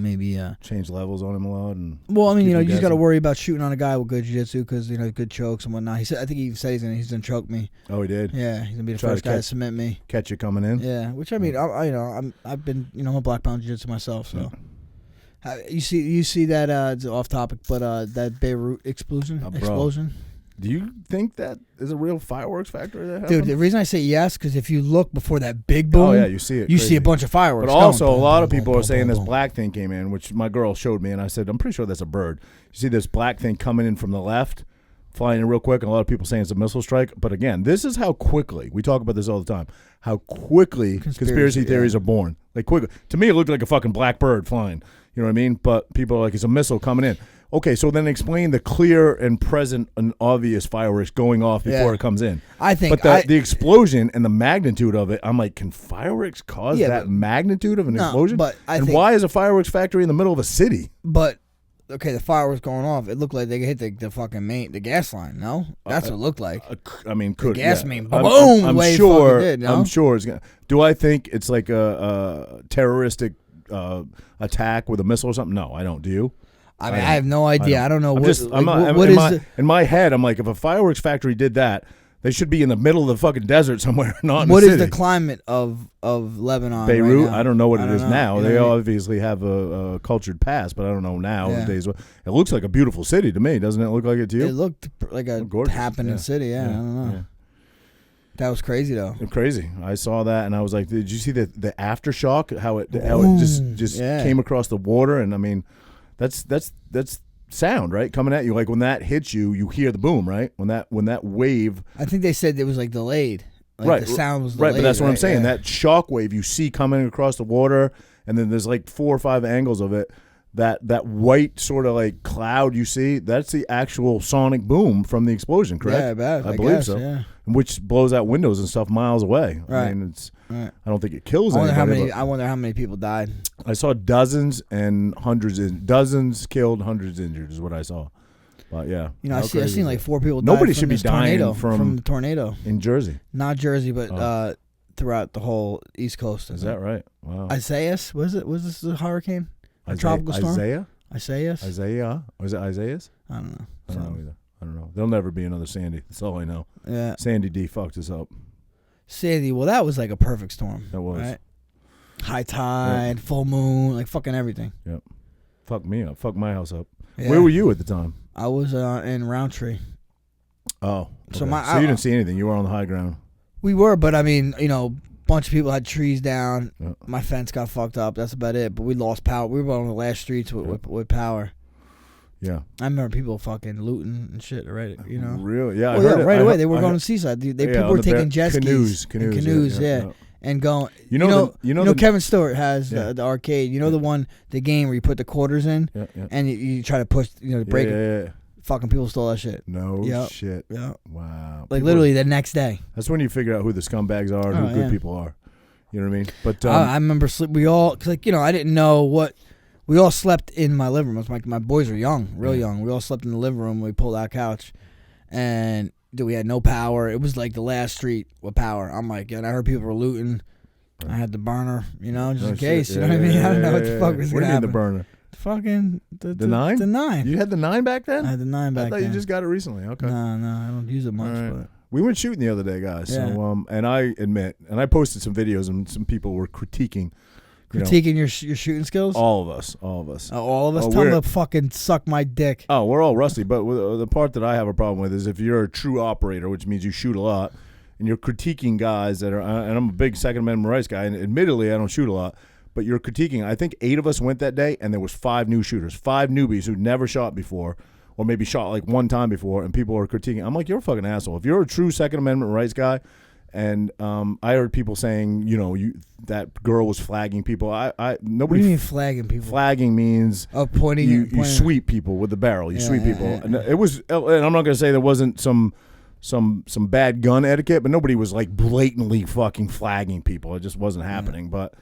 maybe change levels on him a lot. And you just got to worry about shooting on a guy with good jiu-jitsu because good chokes and whatnot. I think he said he's gonna choke me. Oh, he did. Yeah, he's gonna be the first guy to submit me. Catch you coming in. Yeah, which I mean, I've been I'm a black belt jiu-jitsu myself, so. Yeah. You see that it's off topic, but that Beirut explosion. Do you think that is a real fireworks factory that happened? Dude, the reason I say yes, because if you look before that big boom, you see it. You see a bunch of fireworks. But also, a lot of people are saying this black thing came in, which my girl showed me, and I said, I'm pretty sure that's a bird. You see this black thing coming in from the left, flying in real quick, and a lot of people saying it's a missile strike. But again, this is how quickly, we talk about this all the time, how quickly conspiracy theories are born. Like, quickly. To me, it looked like a fucking black bird flying. You know what I mean? But people are like, it's a missile coming in. Okay, so then explain the clear and present and obvious fireworks going off before it comes in. I think, but the explosion and the magnitude of it, I'm like, can fireworks cause that magnitude of an explosion? But why is a fireworks factory in the middle of a city? But okay, the fireworks going off. It looked like they hit the fucking the gas line. No, that's what it looked like. I mean, could the gas main boom? I'm sure. Did, no? I'm sure it's gonna. Do I think it's like a terroristic attack with a missile or something? No, I don't. Do you? I mean, I have no idea. I don't know. In my head, I'm like, if a fireworks factory did that, they should be in the middle of the fucking desert somewhere, not in the city. What is the climate of Lebanon? Beirut? Right now? I don't know what it is now. You know they obviously have a cultured past, but I don't know now. It looks like a beautiful city to me. Doesn't it look like it to you? It looked like a happening city. Yeah, I don't know. Yeah. That was crazy though. Crazy. I saw that and I was like, did you see the aftershock? How it just came across the water? And I mean, that's sound, right? Coming at you. Like when that hits you, you hear the boom, right? When that wave. I think they said it was like delayed. Like the sound was delayed. Right, but that's what I'm saying. That shock wave you see coming across the water, and then there's like 4 or 5 angles of it. That white sort of like cloud you see, that's the actual sonic boom from the explosion, correct? Yeah, I believe so. Yeah. Which blows out windows and stuff miles away. Right. I mean, Right. I don't think it kills I anybody. wonder how many people died. I saw dozens and hundreds, dozens killed, hundreds injured is what I saw. But yeah, I seen like 4 people. Nobody died should be dying from the tornado in Jersey. Not Jersey, but throughout the whole East Coast. Is that right? Wow. Isaias, was this a hurricane? A tropical storm? Isaias? Isaiah? Was it Isaias? I don't know. I don't know either. I don't know. There'll never be another Sandy. That's all I know. Yeah. Sandy D fucked us up. Sandy, well, that was like a perfect storm. That was. Right? High tide, full moon, like fucking everything. Yep. Fuck me up. Fuck my house up. Yeah. Where were you at the time? I was in Roundtree. Oh. Okay. So you didn't see anything. You were on the high ground. We were, but I mean, bunch of people had trees down. Yeah. My fence got fucked up. That's about it. But we lost power. We were on the last streets with power. Yeah. I remember people fucking looting and shit already, Really? Yeah. Right away. They were going to Seaside. People were taking jet skis. Canoes, yeah. And going. You know Kevin Stewart has the arcade. The game where you put the quarters in and you try to push, break it. Yeah. Fucking people stole that shit. No shit. Yeah. Wow. Like literally the next day. That's when you figure out who the scumbags are and who good people are. You know what I mean? But I remember we all, cause I didn't know what. We all slept in my living room. My boys were young, real young. We all slept in the living room. We pulled out couch, and we had no power. It was like the last street with power. I'm like, and I heard people were looting. I had the burner, just in case. You know what I mean? I don't know what the fuck was going to happen. What do you mean the burner? Fucking the 9? The 9. You had the 9 back then? I had the 9 back then. I thought you just got it recently. Okay. No, I don't use it much. Right. But we went shooting the other day, guys. Yeah. So, and I admit, and I posted some videos, and some people were critiquing. Your shooting skills? All of us. All of us? Tell them to fucking suck my dick. Oh, we're all rusty. But the part that I have a problem with is if you're a true operator, which means you shoot a lot, and you're critiquing guys that are, and I'm a big Second Amendment rights guy, and admittedly I don't shoot a lot, but you're critiquing. I think 8 of us went that day, and there was 5 new shooters, 5 newbies who'd never shot before, or maybe shot like one time before, and people are critiquing. I'm like, you're a fucking asshole. If you're a true Second Amendment rights guy, and I heard people saying, that girl was flagging people. Nobody. What do you mean flagging people? Flagging means pointing. You sweep people with the barrel. You sweep people. And it was. And I'm not going to say there wasn't some bad gun etiquette, but nobody was like blatantly fucking flagging people. It just wasn't happening. But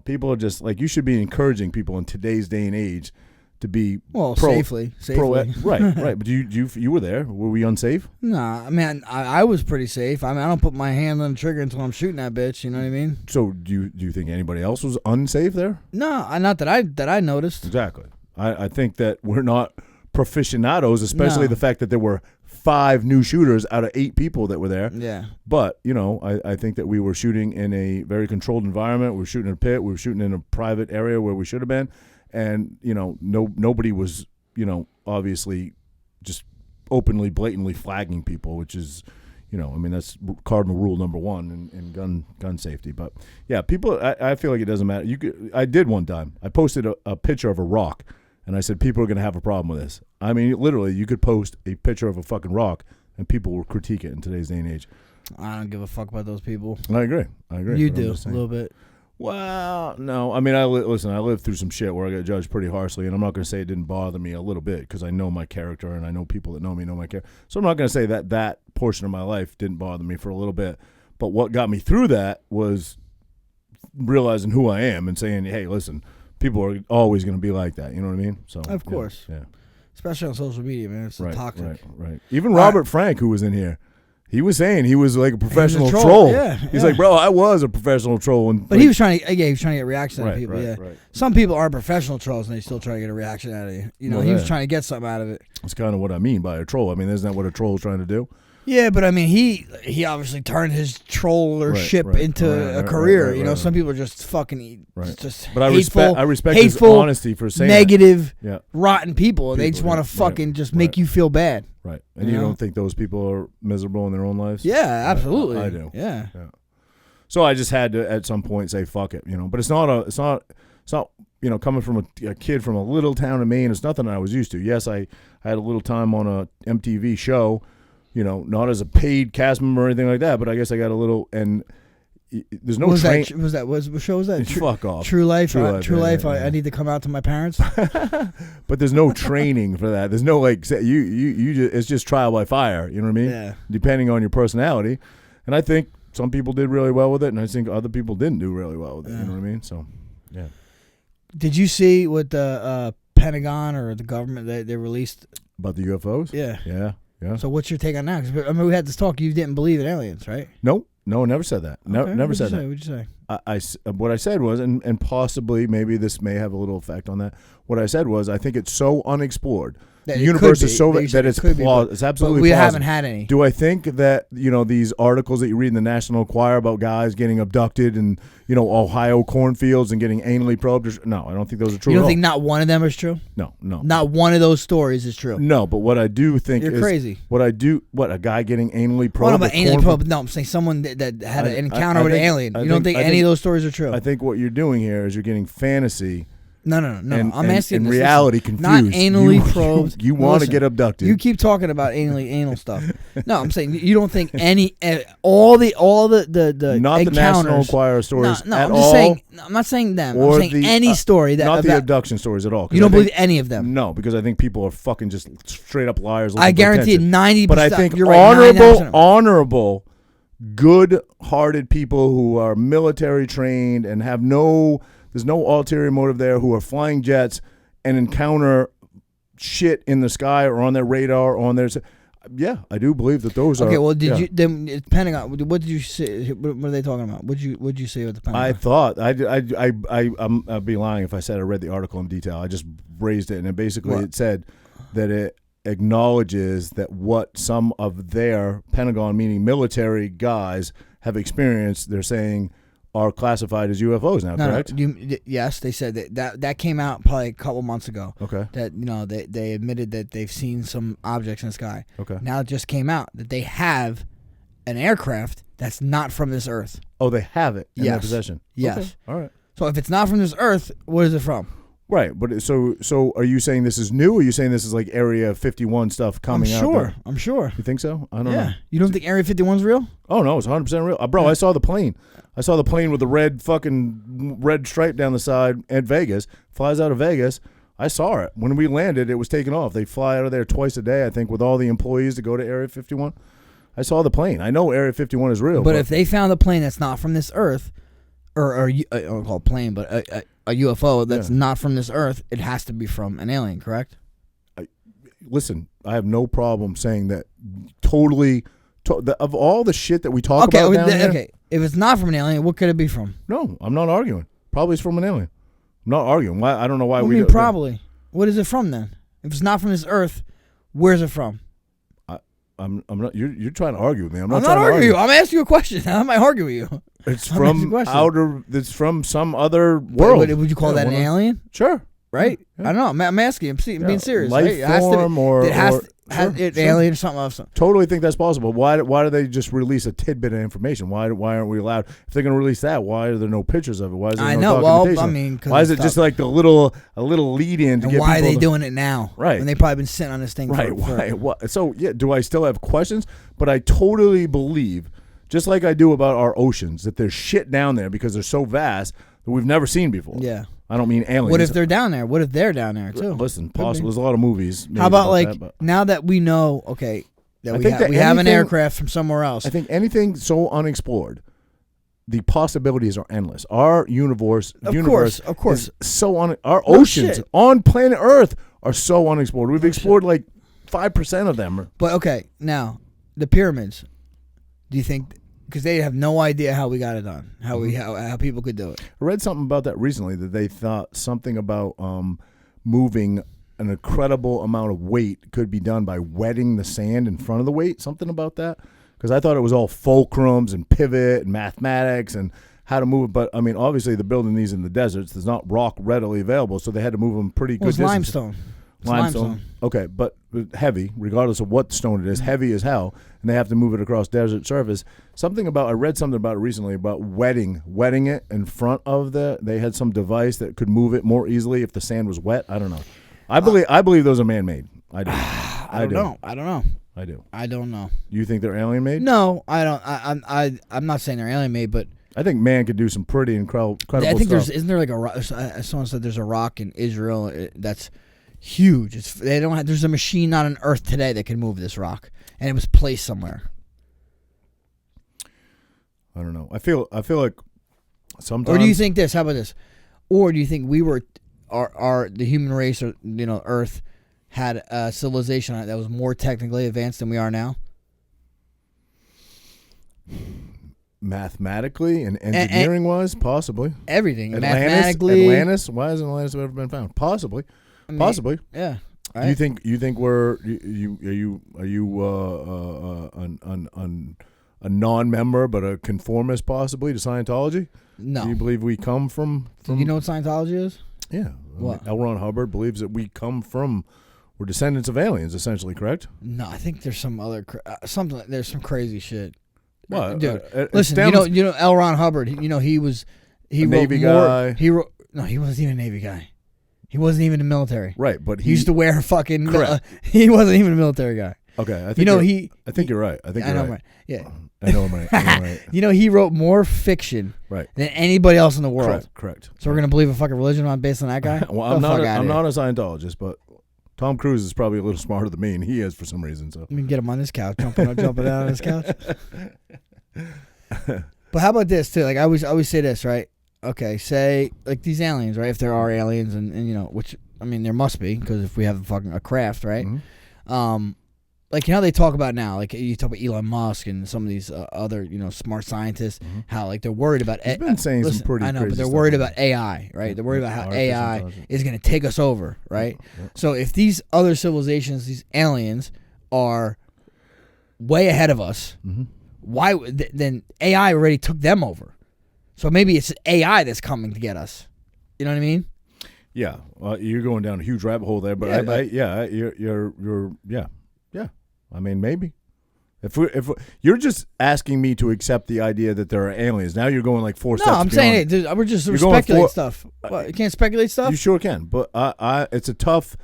people are just like, you should be encouraging people in today's day and age to be safely. Right. But you were there. Were we unsafe? Nah, I mean, I was pretty safe. I mean, I don't put my hand on the trigger until I'm shooting that bitch. You know what I mean? So do you think anybody else was unsafe there? No, not that I noticed. Exactly. I think that we're not proficientos, especially the fact that there were 5 new shooters out of 8 people that were there. Yeah. But I think that we were shooting in a very controlled environment. We were shooting in a pit. We were shooting in a private area where we should have been. And, nobody was, obviously just openly, blatantly flagging people, which is, that's cardinal rule number 1 in gun safety. But, yeah, people, I feel like it doesn't matter. I did one time. I posted a picture of a rock, and I said people are going to have a problem with this. I mean, literally, you could post a picture of a fucking rock, and people will critique it in today's day and age. I don't give a fuck about those people. I agree. You do, a little bit. Well, no. I mean, I lived through some shit where I got judged pretty harshly, and I'm not going to say it didn't bother me a little bit because I know my character, and I know people that know me know my character. So I'm not going to say that portion of my life didn't bother me for a little bit. But what got me through that was realizing who I am and saying, hey, listen, people are always going to be like that. You know what I mean? So of course. Yeah. Especially on social media, man. It's toxic. Right. Even Robert Frank, who was in here, he was saying he was like a professional troll. Yeah, He's like, bro, I was a professional troll. But he was trying to get reaction out of people. Right. Some people are professional trolls and they still try to get a reaction out of you. He was trying to get something out of it. That's kind of what I mean by a troll. I mean, isn't that what a troll is trying to do? Yeah, but I mean, he obviously turned his trollership into a career. Right. some people are just fucking just but hateful, I respect hateful, his honesty for saying negative, rotten people. They just want to fucking make you feel bad. Right. And you don't think those people are miserable in their own lives? Yeah, absolutely. I do. Yeah. So I just had to at some point say fuck it, But it's not coming from a kid from a little town in Maine. It's nothing I was used to. Yes, I had a little time on a MTV show. Not as a paid cast member or anything like that, but I guess I got a little, and there's no what show was that? Fuck off. True Life. True Life. I need to come out to my parents. But there's no training for that. There's no you it's just trial by fire. You know what I mean? Yeah. Depending on your personality, and I think some people did really well with it, and I think other people didn't do really well with it. You know what I mean? So, yeah. Did you see what the Pentagon or the government they released About the UFOs? Yeah. Yeah. So what's your take on that? 'Cause, I mean, we had this talk. You didn't believe in aliens, right? No, never said that. Okay. Never said that. What'd you say? What I said was, and possibly maybe this may have a little effect on that. What I said was, I think it's so unexplored. That The it universe could is be, so that you that said it's it could be, it's absolutely but we plausible. haven't had any. Do I think that these articles that you read in the National Enquirer about guys getting abducted in Ohio cornfields and getting anally probed? No, I don't think those are true. You don't at think all. not one of them is true? No. Not one of those stories is true. No, but what I do think You're is crazy. What a guy getting anally I probed? don't know about anally probe. No, I'm saying someone that had an encounter with an alien. You don't think any of those stories are true? I think what you're doing here is you're getting fantasy. No. I'm asking. And this. reality Listen, confused. Not anally probed. You want to Listen, get abducted. You keep talking about anal stuff. No, I'm saying you don't think any all the not the National encounters. Enquirer stories No, at I'm just all. saying. I'm not saying them. I'm saying any story that not the about, abduction stories at all. 'Cause you don't I think- believe any of them. No, because I think people are fucking just straight up liars. I guarantee you, 90%. But I think you're right, 99%. honorable, good-hearted people who are military trained and have there's no ulterior motive there, who are flying jets and encounter shit in the sky or on their radar or on their. Yeah, I do believe that those are. Okay, well, you then depending on what did you say? What are they talking about? What'd you say with the Pentagon? I thought I'd be lying if I said I read the article in detail. I just raised it, and it said that it acknowledges that what some of their Pentagon, meaning military guys, have experienced. They're saying are classified as UFOs now, correct? Yes, they said that came out probably a couple months ago. Okay. That they admitted that they've seen some objects in the sky. Okay. Now it just came out that they have an aircraft that's not from this Earth. Oh, they have it in their possession. Yes. Okay. All right. So if it's not from this Earth, what is it from? Right, but so are you saying this is new, or are you saying this is like Area 51 stuff coming out there? I'm sure. You think so? I don't know. You don't think Area 51's real? Oh, no, it's 100% real. Bro, I saw the plane. I saw the plane with the red stripe down the side at Vegas. Flies out of Vegas. I saw it. When we landed, it was taken off. They fly out of there twice a day, I think, with all the employees to go to Area 51. I saw the plane. I know Area 51 is real. But if they found a plane that's not from this Earth, or I don't call it plane, but a UFO that's not from this Earth, it has to be from an alien, correct? Listen, I have no problem saying that totally. Of all the shit that we talk about down here, okay. If it's not from an alien, what could it be from? No, I'm not arguing. Probably it's from an alien. I'm not arguing. Why? I don't know why we mean probably. What is it from then? If it's not from this Earth, where's it from? I'm not. You're trying to argue with me. I'm not trying arguing to with you. I'm asking you a question. How am I arguing with you? It's from outer. It's from some other world. Would you call that an alien? Sure. Right? Yeah. I don't know. I'm asking. I'm being serious. Life right? form alien or something else. Totally think that's possible. Why do they just release a tidbit of information? Why aren't we allowed? If they're going to release that, why are there no pictures of it? Why is there no documentation? Well, I mean, why is it just like a little lead in to get why people are they doing it now? Right. When they've probably been sitting on this thing right. for So yeah, do I still have questions? But I totally believe, just like I do about our oceans, that there's shit down there because they're so vast that we've never seen before. Yeah. I don't mean aliens. What if they're down there? What if they're down there too? Listen, possible. There's a lot of movies. How about now that we know, okay, that we have an aircraft from somewhere else. I think anything so unexplored, the possibilities are endless. Our universe, of course, is so our oceans on planet Earth are so unexplored. We've explored like 5% of them. But okay, now the pyramids. Do you think? Because they have no idea how we got it done, how people could do it. I read something about that recently, that they thought something about moving an incredible amount of weight could be done by wetting the sand in front of the weight, something about that. Because I thought it was all fulcrums and pivot and mathematics and how to move it. But, I mean, obviously they're building these in the deserts. There's not rock readily available, so they had to move them pretty good distance. Limestone. Limestone. Okay, but heavy, regardless of what stone it is, heavy as hell, and they have to move it across desert surface. I read something about it recently about wetting it in front of they had some device that could move it more easily if the sand was wet. I don't know. I believe those are man-made. I do. I don't know. I do. I don't know. You think they're alien-made? No, I don't. I'm not saying they're alien-made, but I think man could do some pretty incredible stuff. I think isn't there like a rock? Someone said there's a rock in Israel that's huge. There's a machine on Earth today that can move this rock, and it was placed somewhere. I don't know. I feel like sometimes. Or do you think this? How about this? Or do you think we were, the human race, or Earth, had a civilization on it that was more technically advanced than we are now? Mathematically and engineering wise, possibly. Everything. Mathematically. Atlantis. Why hasn't Atlantis ever been found? Possibly. Possibly. Yeah. Right. Do you think we're are you a non-member but a conformist possibly to Scientology? No. Do you believe we come from Do you know what Scientology is? Yeah. What? L. Ron Hubbard believes that we come from, we're descendants of aliens, essentially, correct? No, I think there's some other something. There's some crazy shit. Well, dude, listen. You know L. Ron Hubbard. He wrote Navy more. guy. He wrote. No, he wasn't even a Navy guy. He wasn't even in the military. Right, but he used to wear fucking. Correct. He wasn't even a military guy. Okay, I think I think you're right. I know, right. Yeah, I know I'm right. He wrote more fiction right than anybody else in the world. Correct. So we're gonna believe a fucking religion based on that guy? Well, I'm not a Scientologist, but Tom Cruise is probably a little smarter than me, and he is for some reason. So let me get him on this couch, jumping down on this couch. But how about this too? Like I always say this, right? Okay, say like these aliens, right? If there are aliens, and which I mean there must be, because if we have a craft, right? Mm-hmm. Like how they talk about now, like you talk about Elon Musk and some of these other smart scientists, mm-hmm. how like they're worried about. He's been saying some pretty. I know, crazy but they're stuff worried about AI, right? They're worried about how AI is going to take us over, right? Yeah. So if these other civilizations, these aliens, are way ahead of us, mm-hmm. why then AI already took them over? So maybe it's AI that's coming to get us. You know what I mean? Yeah, you're going down a huge rabbit hole there, but you're. I mean, maybe. If you're just asking me to accept the idea that there are aliens, now you're going like 4 steps. No, I'm saying we're just speculating stuff. What, you can't speculate stuff. You sure can, but it's a tough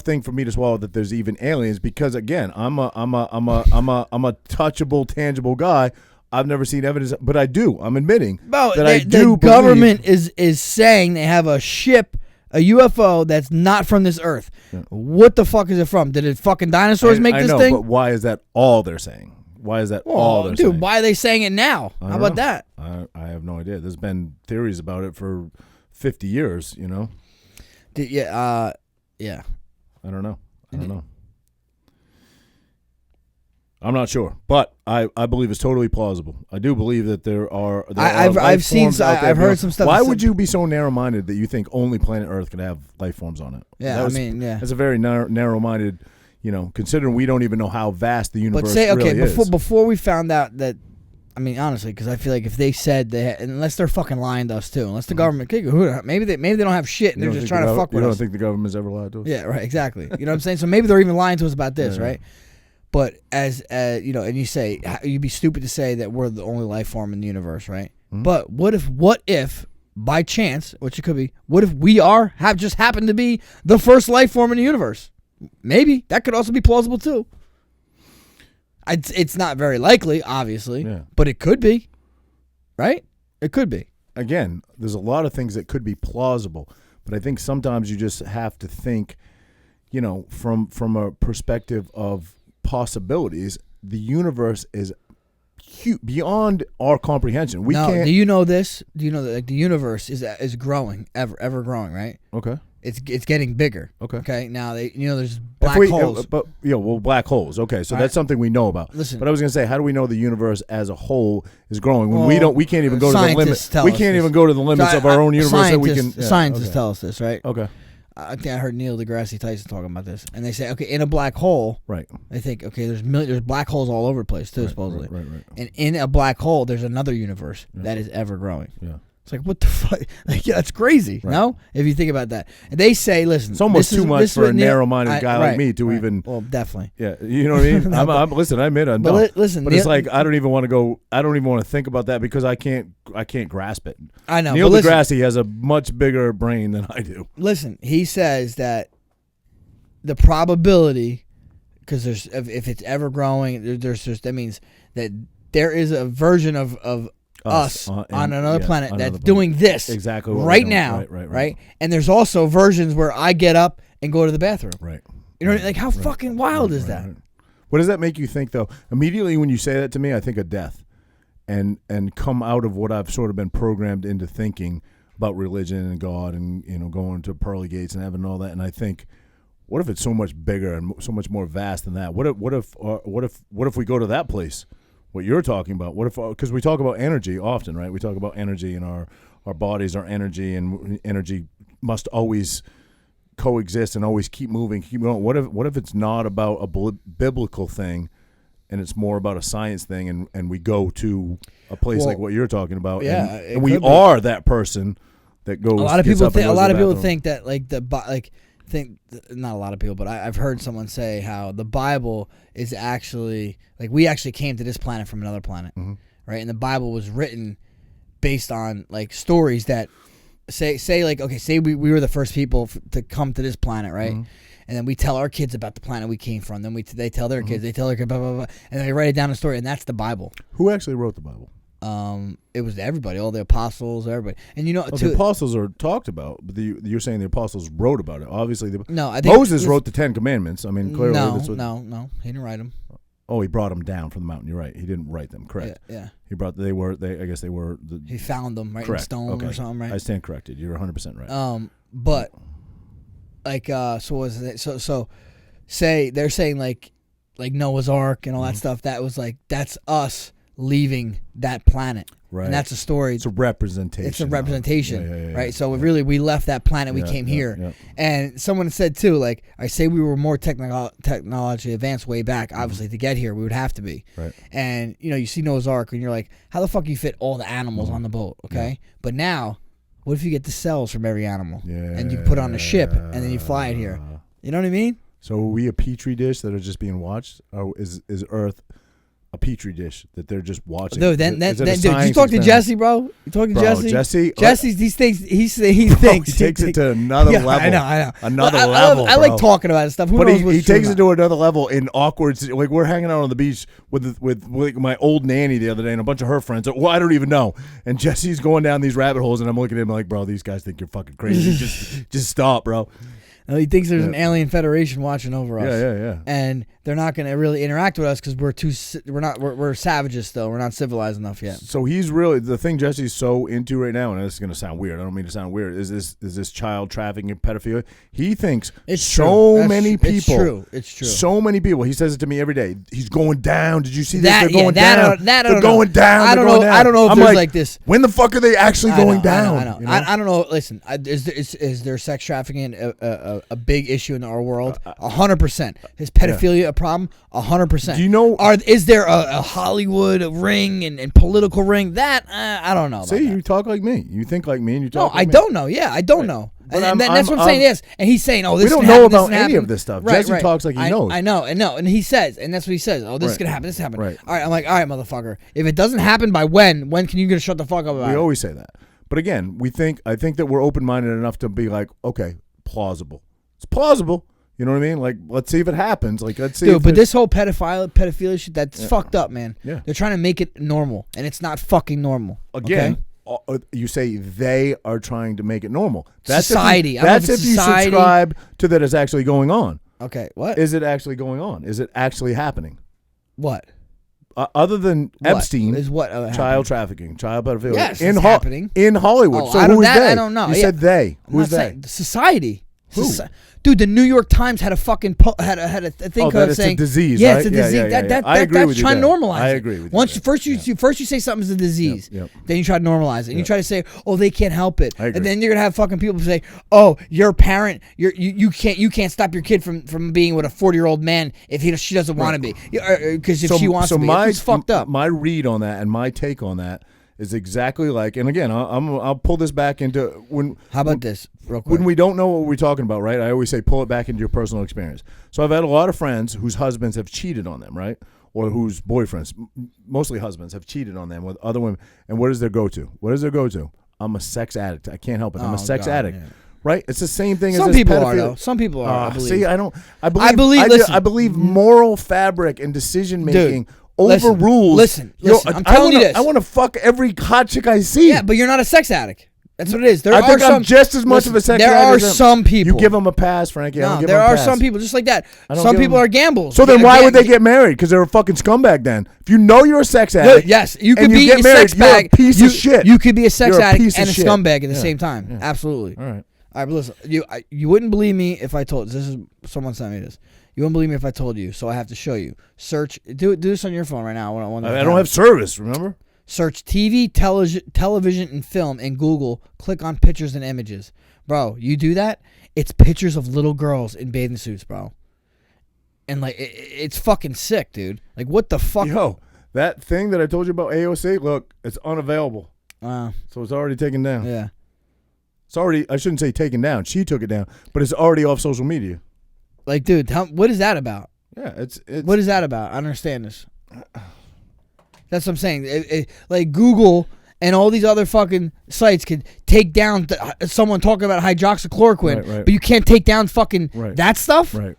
thing for me to swallow that there's even aliens, because again, I'm a touchable, tangible guy. I've never seen evidence, but I do. I'm admitting that I do. The government is saying they have a ship. A UFO that's not from this earth. Yeah. What the fuck is it from? Did it fucking dinosaurs make this thing? But why is that all they're saying? Why is that all they're saying? Dude, why are they saying it now? How about that? I have no idea. There's been theories about it for 50 years, Yeah. I don't know. I'm not sure, but I believe it's totally plausible. I do believe that there are. I've heard some stuff. Why would you be so narrow-minded that you think only planet Earth can have life forms on it? Yeah, that's a very narrow-minded. Considering we don't even know how vast the universe is. Before we found out that, I mean, honestly, because I feel like if they said unless they're fucking lying to us too, unless the government, maybe they don't have shit and they're just trying to fuck with us. You don't think the government's ever lied to us? Yeah, right, exactly. You know what I'm saying? So maybe they're even lying to us about this, right? But as and you say, you'd be stupid to say that we're the only life form in the universe, right? Mm-hmm. But what if by chance, which it could be, what if we just happen to be the first life form in the universe? Maybe that could also be plausible too. It's not very likely, obviously, but it could be, right? It could be. Again, there's a lot of things that could be plausible, but I think sometimes you just have to think, from a perspective of possibilities. The universe is huge, beyond our comprehension. Do you know this? Do you know that the universe is growing, ever growing, right? Okay. It's getting bigger. Okay. Now there's black holes. Black holes. Okay, so that's something we know about. Listen, but I was going to say, how do we know the universe as a whole is growing when we can't even go to the limits? We can't even go to the limits of our own universe that we can. Scientists tell us this, right? Okay. I think I heard Neil deGrasse Tyson talking about this, and they say, okay, in a black hole, right? They think, okay, there's black holes all over the place too, supposedly. Right. And in a black hole, there's another universe that is ever growing. Yeah. It's like, what the fuck? Like, that's crazy, no? If you think about that. And they say, listen, it's almost too much for a narrow-minded guy like me to even. Well, definitely. Yeah, you know what I mean. Listen, I admit I'm dumb. Listen, but it's like I don't even want to go. I don't even want to think about that because I can't grasp it. I know. Neil deGrasse has a much bigger brain than I do. Listen, he says that the probability, because if it's ever growing, that means that there is a version of us on another planet that's doing this exactly right now, right? And there's also versions where I get up and go to the bathroom, right? Like how fucking wild is that? What does that make you think, though? Immediately when you say that to me, I think of death, and come out of what I've sort of been programmed into thinking about religion and God and going to pearly gates and having all that. And I think, what if it's so much bigger and so much more vast than that? What if we go to that place? What you're talking about? What if, because we talk about energy often, right? We talk about energy in our bodies, our energy, and energy must always coexist and always keep moving, keep going. What if it's not about a biblical thing, and it's more about a science thing, and we go to a place like what you're talking about, and we are that person that goes. A lot of people think that not a lot of people, but I've heard someone say how the Bible is actually like we actually came to this planet from another planet, right? And the Bible was written based on like stories that say like, okay, say we were the first people to come to this planet, right? And then we tell our kids about the planet we came from. Then they tell their kids, they tell their kids, blah, blah, blah, and they write it down in a story, and that's the Bible. Who actually wrote the Bible? It was everybody, all the apostles, everybody. And the apostles are talked about, but you're saying the apostles wrote about it. Obviously, I think Moses wrote the 10 Commandments. I mean, clearly, no, he didn't write them. Oh, he brought them down from the mountain. You're right. He didn't write them. Correct. Yeah. He brought. I guess they were. He found them right in stone or something, right? I stand corrected. You're 100% right. But like, so was it? So say they're saying like Noah's Ark and all that stuff. That was like that's us leaving that planet. Right. And that's a story. It's a representation. It's a representation, right? So yeah. We left that planet. We came here. Yeah. And someone said, too, like, I say we were more technologically advanced way back. Obviously, to get here, we would have to be. Right. And, you see Noah's Ark, and you're like, how the fuck you fit all the animals on the boat, okay? Yeah. But now, what if you get the cells from every animal? Yeah. And you put on a ship, and then you fly it here. You know what I mean? So are we a petri dish that are just being watched? Or is Earth a petri dish that they're just watching? No, then dude, you talk to Jesse, bro. You talk to Jesse. Jesse's these things. He thinks he takes it to another level. I know. Another level. I like talking about this stuff. But he takes it to another level in awkward. Like we're hanging out on the beach with my old nanny the other day and a bunch of her friends. Well, I don't even know. And Jesse's going down these rabbit holes, and I'm looking at him like, bro, these guys think you're fucking crazy. just stop, bro. He thinks there's an alien federation watching over us. Yeah. And they're not going to really interact with us because we're savages still. We're not civilized enough yet. So he's really the thing Jesse's so into right now, and this is going to sound weird. I don't mean to sound weird. Is this child trafficking and pedophilia? He thinks it's many people. It's true. So many people. He says it to me every day. He's going down. Did you see this? They're going down. They're going down. I don't know. I don't know if there's like this. When the fuck are they actually going down? I know. I don't know. Listen, is there sex trafficking a big issue in our world? 100%. Is pedophilia a problem? 100%. Do you know? Is there a Hollywood ring and political ring? That I don't know. See, you talk like me. You think like me, and you talk. No, I don't know. Yeah, I don't know. And that's what I'm saying. Yes, and he's saying, "Oh, this." We don't know about any of this stuff. Jesse talks like he knows. I know, and he says, and that's what he says. "Oh, this is gonna happen. This is happen." Right. All right, I'm like, "All right, motherfucker. If it doesn't happen by when can you gonna shut the fuck up about it?" We always say that, but again, I think that we're open minded enough to be like, okay, plausible. It's plausible. You know what I mean? Like, let's see if it happens. Like, let's see. Dude, but this whole pedophilia shit, that's fucked up, man. Yeah. They're trying to make it normal, and it's not fucking normal. Again, you say they are trying to make it normal. That's society. That's if you subscribe to that it's actually going on. Okay, what? Is it actually going on? Is it actually happening? What? Other than Epstein, is what child trafficking, child pedophilia. Yes, it's happening. In Hollywood. Oh, so who is they? I don't know. You said they. Who's they? Society. Who? Dude, the New York Times had a fucking had a thing saying it's a disease. Yeah, right? it's a disease. I agree with you. That's trying to normalize it. I agree with you. First you say something's a disease, then you try to normalize it, and you try to say, oh, they can't help it, and then you're gonna have fucking people say, oh, your parent, you can't stop your kid from being with a 40-year-old man if she doesn't want to be, because if she wants to be, it's fucked up. My read on that and my take on that is exactly like, and again, I'll pull this back into when. How about this, real quick? When we don't know what we're talking about, right? I always say pull it back into your personal experience. So I've had a lot of friends whose husbands have cheated on them, right? Or whose boyfriends, mostly husbands, have cheated on them with other women. And what is their go-to? I'm a sex addict. I can't help it. I'm a sex addict. Yeah. Right? It's the same thing as some people are, though. Some people are. I believe. See, I believe moral fabric and decision making. Overrules. Listen. I'm telling you this. I want to fuck every hot chick I see. Yeah, but you're not a sex addict. That's what it is. I think I'm just as much of a sex There addict are as him. some people. You give them a pass, Frankie. I don't No, give there them a are pass. some people just like that. I don't Some give people them- are gambles. So then why would they Again, get married? Because they're a fucking scumbag then. If you know you're a sex addict. Yes, you could and be get a married, sex you're a bag. piece of shit. You could be a sex You're a addict piece of and a shit. scumbag at the Yeah, same time. yeah. Absolutely. All right. All right, but listen, you wouldn't believe me if I told this is someone sent me this. You wouldn't believe me if I told you, so I have to show you. Search, do this on your phone right now. I don't have service. Remember? Search TV, television, and film in Google. Click on pictures and images, bro. You do that, it's pictures of little girls in bathing suits, bro. And like, it's fucking sick, dude. Like, what the fuck? Yo, that thing that I told you about AOC, look, it's unavailable. So it's already taken down. Yeah. It's already, I shouldn't say taken down. She took it down, but it's already off social media. Like, dude, what is that about? Yeah, it's What is that about? I don't understand this. That's what I'm saying. Like Google and all these other fucking sites could take down someone talking about hydroxychloroquine, right. but you can't take down fucking that stuff. right.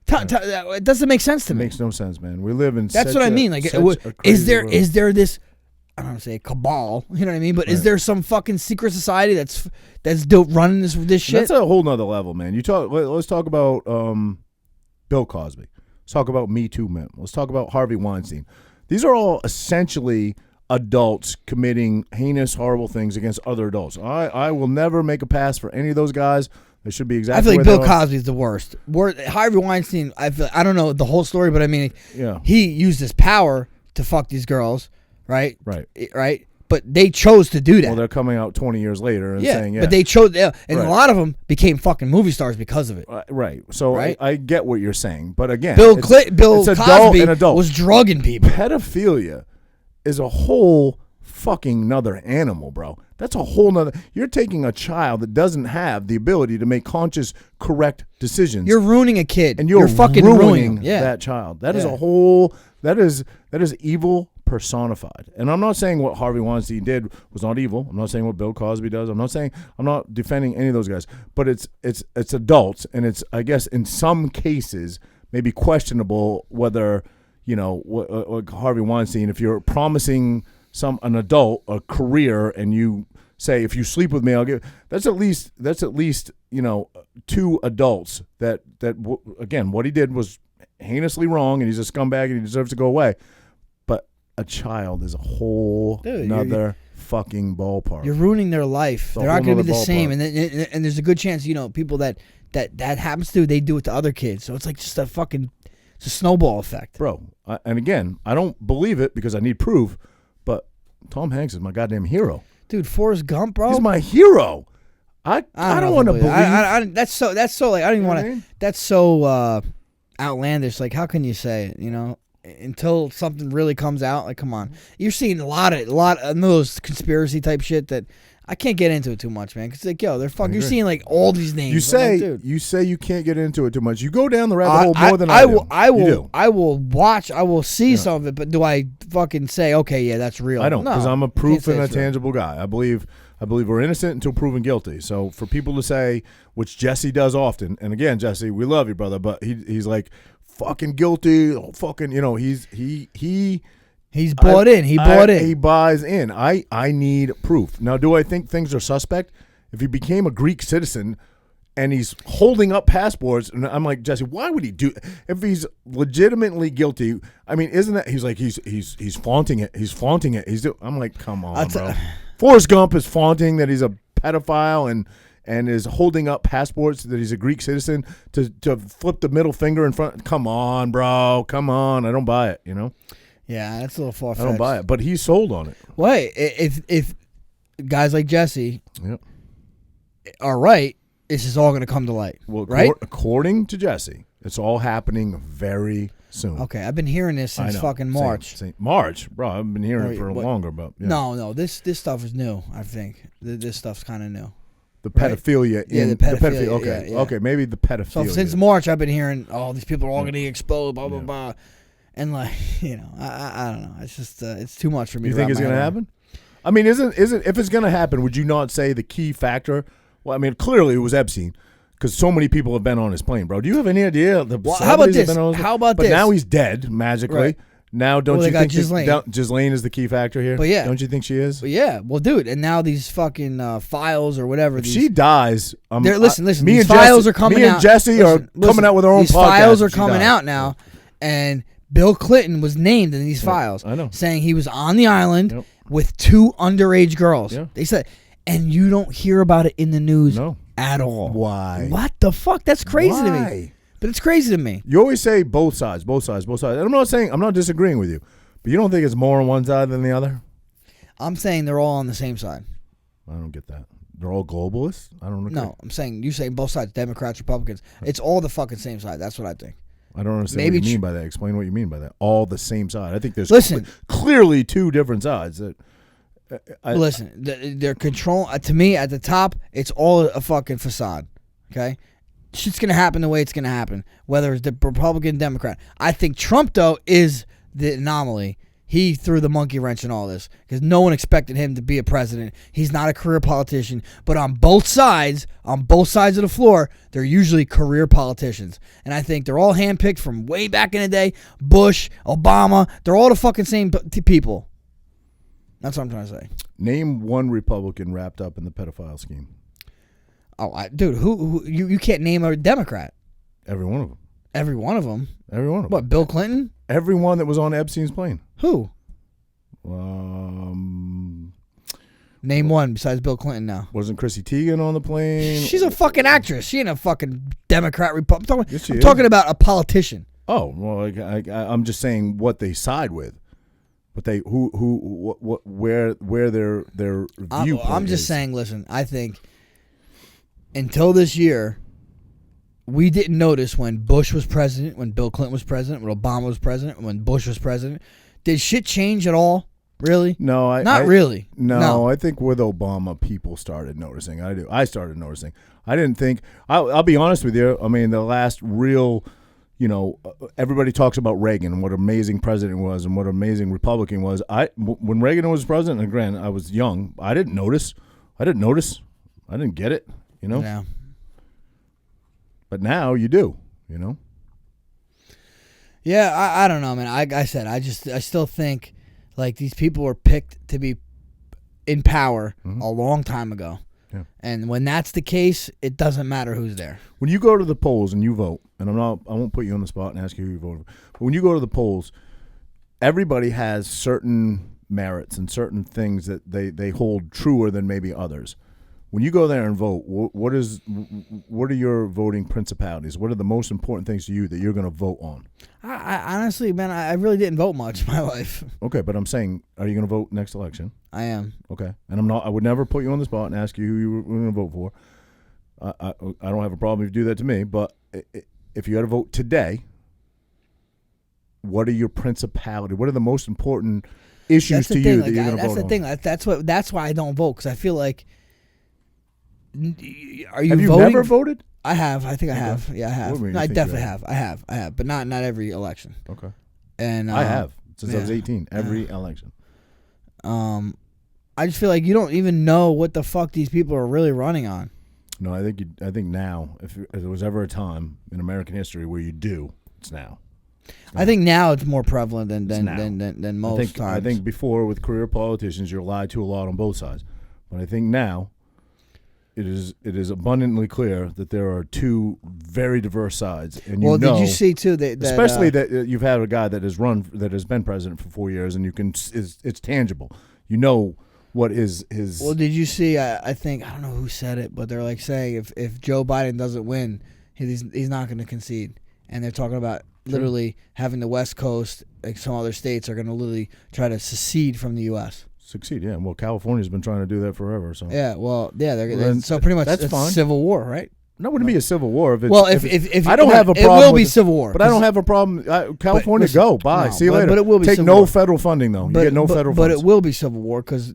It doesn't make sense to It me. makes no sense, man. We live in That's such what I a- mean. Like, such a crazy world. is there this? I don't want to say cabal. You know what I mean? But is Right. there some fucking secret society that's running this shit? That's a whole nother level, man. Let's talk about Bill Cosby. Let's talk about Me Too men. Let's talk about Harvey Weinstein. These are all essentially adults committing heinous, horrible things against other adults. I will never make a pass for any of those guys. They should be exactly. I feel like where Bill they are. Cosby is the worst. Harvey Weinstein, I don't know the whole story, but I mean, Yeah. he used his power to fuck these girls, right? Right. Right. But they chose to do that. Well, they're coming out 20 years later and yeah, saying, yeah. but they chose, and Right. a lot of them became fucking movie stars because of it. Right. So Right? I get what you're saying. But again, Bill it's adult Cosby and adult. was drugging people. Pedophilia is a whole fucking nother animal, bro. That's a whole nother. You're taking a child that doesn't have the ability to make conscious, correct decisions. You're ruining a kid, and you're fucking ruining yeah. that child. That is Yeah. a whole. That is evil personified. And I'm not saying what Harvey Weinstein did was not evil. I'm not saying what Bill Cosby does. I'm not defending any of those guys. But it's adults, and it's, I guess in some cases maybe questionable whether like Harvey Weinstein, if you're promising an adult a career and you say, if you sleep with me, I'll give. That's at least two adults that again, what he did was heinously wrong, and he's a scumbag and he deserves to go away. But a child is a whole nother fucking ballpark. You're ruining their life. a They're not whole going to be the nother same, ballpark. and there's a good chance people that happens to, they do it to other kids. So it's like just it's a snowball effect, Bro. And again, I don't believe it because I need proof. But Tom Hanks is my goddamn hero. dude. Forrest Gump, bro. He's my hero. I don't want to believe. That's so like I don't even You know want what I to. mean? That's so outlandish. Like, how can you say it? Until something really comes out. Like, come on, you're seeing a lot of those conspiracy type shit that I can't get into it too much, man. Cause like, yo, they're fucking. You're seeing like all these names. You I'm like, say dude. you say you can't get into it too much. You go down the rabbit hole more than I do. I You will. do. I will watch. I will see some of it. But do I fucking say, okay, yeah, that's real? I don't, No, because I'm a I can't proof say and a it's real. tangible guy. I believe we're innocent until proven guilty. So for people to say, which Jesse does often, and again, Jesse, we love you, brother, but he's like fucking guilty, fucking, He's bought in. He bought in. He buys in. I need proof. Now, do I think things are suspect? If he became a Greek citizen and he's holding up passports, and I'm like, Jesse, why would he do? If he's legitimately guilty, I mean, isn't that? He's like, he's flaunting it. He's flaunting it. I'm like, come on, bro. Forrest Gump is flaunting that he's a pedophile and is holding up passports that he's a Greek citizen to flip the middle finger in front. Come on, bro. Come on. I don't buy it. Yeah, that's a little far fetched. I don't buy it. But he's sold on it. Wait, if guys like Jesse Yep. are right, this is all going to come to light. Well, right? According to Jesse, it's all happening very soon. Okay, I've been hearing this I since know. fucking March. March, bro. I've been hearing Oh, it for what? longer, but yeah. No, this stuff is new. I think this stuff's kind of new. The right? pedophilia. Yeah, in the pedophilia, Okay, yeah. okay, maybe the pedophilia. So since March, I've been hearing, these people are all going to get exposed, blah blah blah, and like, I don't know. It's just it's too much for me. You to think wrap it's my going to head happen? I mean, isn't if it's going to happen, would you not say the key factor? Well, I mean, clearly it was Epstein, because so many people have been on his plane, bro. Do you have any idea? Well, how about this? But How about But this? now he's dead magically. Right. Now, don't Well, they you got think Ghislaine. Ghislaine is the key factor here? But yeah. Don't you think she is? But yeah, well, dude, and now these fucking files or whatever. If she dies, listen. me These and files Jesse, are coming out. Me and Jesse are coming out with our own These podcast. files are if she coming dies. out now, and Bill Clinton was named in these files. I know. Saying he was on the island Yep. with 2 underage girls. Yeah. They said, and you don't hear about it in the news at all. Why? What the fuck? That's crazy to me. Why? But it's crazy to me. You always say both sides. And I'm not disagreeing with you, but you don't think it's more on one side than the other? I'm saying they're all on the same side. I don't get that. They're all globalists? I don't agree. No, I'm saying you say both sides, Democrats, Republicans. It's all the fucking same side. That's what I think. I don't understand Maybe what you mean by that. Explain what you mean by that. All the same side. I think there's Listen. clearly 2 different sides. Listen, they're control. To me, at the top, it's all a fucking facade. Okay, shit's gonna happen the way it's gonna happen, whether it's the Republican, Democrat. I think Trump though is the anomaly. He threw the monkey wrench in all this because no one expected him to be a president. He's not a career politician, but on both sides of the floor, they're usually career politicians, and I think they're all handpicked from way back in the day. Bush, Obama, they're all the fucking same people. That's what I'm trying to say. Name one Republican wrapped up in the pedophile scheme. Oh, dude, who you can't name a Democrat. Every one of them. Every one of them. Every one of them. What, Bill Clinton? Everyone that was on Epstein's plane. Who? Name one besides Bill Clinton now. Wasn't Chrissy Teigen on the plane? She's a fucking actress. She ain't a fucking Democrat, Republican. Yes, I'm talking about a politician. Oh, well, I'm just saying what they side with. But they where their viewpoint I'm just is. saying, listen, I think until this year, we didn't notice when Bush was president, when Bill Clinton was president, when Obama was president, when Bush was president. Did shit change at all? Really? No, not really. No, I think with Obama, people started noticing. I started noticing. I didn't think. I'll be honest with you. I mean, the last real. Everybody talks about Reagan and what an amazing president was and what an amazing Republican was. When Reagan was president, and granted, I was young. I didn't notice. I didn't get it. Yeah. But now you do. Yeah, I don't know, man. I said, I still think like these people were picked to be in power a long time ago. Yeah. And when that's the case, it doesn't matter who's there. When you go to the polls and you vote, and I won't put you on the spot and ask you who you voted for, but when you go to the polls, everybody has certain merits and certain things that they hold truer than maybe others. When you go there and vote, what are your voting principalities? What are the most important things to you that you're going to vote on? I honestly, man, I really didn't vote much in my life. Okay, but I'm saying, are you going to vote next election? I am. Okay, and I would never put you on the spot and ask you who you were going to vote for. I don't have a problem if you do that to me, but if you had to vote today, what are your principality? What are the most important issues to you that you're going to vote on? That's the thing. That's why I don't vote, because I feel like. Are you? Have you voting? never voted? I have. I think I have. Yeah, I have. What do you No, I think definitely you have. I have. But not every election. Okay. And I have since I was yeah. 18. Every election. I just feel like you don't even know what the fuck these people are really running on. No, I think now, if there was ever a time in American history where you do, it's now. I think now it's more prevalent than most times. I think before with career politicians, you're lied to a lot on both sides, but I think now it is abundantly clear that there are 2 very diverse sides, and did you see too that especially that you've had a guy that has been president for 4 years, and it's tangible. What his. Well, did you see? I think I don't know who said it, but they're like saying if Joe Biden doesn't win, he's not going to concede, and they're talking about literally having the West Coast, like some other states, are going to literally try to secede from the U.S. Succeed, yeah. Well, California's been trying to do that forever. So yeah, well, yeah. So pretty much that's it's fine. Civil war, right? No, it wouldn't be a civil war if it's. Well, if I don't have a problem. it will with be civil war. But I don't have a problem. California, listen, go bye. no, See you but- later. but it will be Take civil no war. federal funding though. You get no federal But funds. it will be civil war because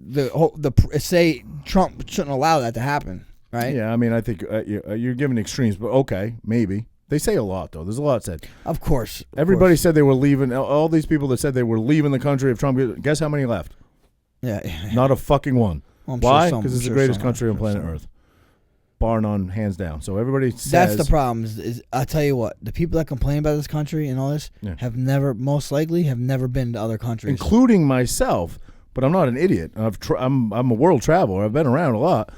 say Trump shouldn't allow that to happen, right? Yeah, I mean, I think you're giving extremes, but okay, maybe. They say a lot though. There's a lot said. Of course. Everybody said they were leaving. All these people that said they were leaving the country if Trump. Guess how many left? Yeah. Not a fucking one. Well, Why? Because Because it's the greatest country on planet Earth. bar none, hands down. So everybody says that's the problem. Is I tell you what, the people that complain about this country and all this have never been to other countries, including myself. But I'm not an idiot. I'm a world traveler. I've been around a lot.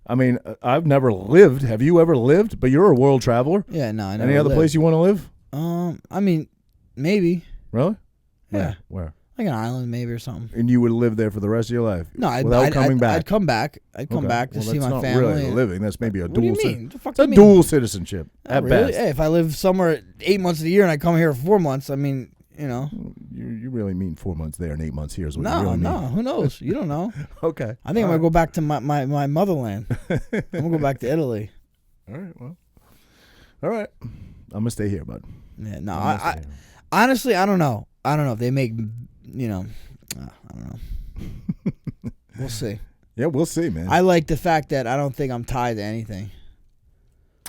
I mean, I've never lived. Have you ever lived? But you're a world traveler. Yeah, no. I never Any other lived. place you want to live? I mean, maybe. Really? Yeah. Where? Like an island, maybe, or something. And you would live there for the rest of your life? No, without coming back. I'd come back. I'd come back to see my family. That's not really living. That's maybe a dual. What do you mean? It's a dual citizenship at really? best. Hey, if I live somewhere 8 months of the year and I come here for 4 months, I mean, you know. You really mean 4 months there and 8 months here is what you No, really mean. no. Who knows? You don't know. Okay. I think I'm going to go back to my motherland. I'm going to go back to Italy. All right, well. All right. I'm going to stay here, bud. Yeah, no, I honestly, I don't know. I don't know if they make, you know, I don't know. We'll see. Yeah, we'll see, man. I like the fact that I don't think I'm tied to anything.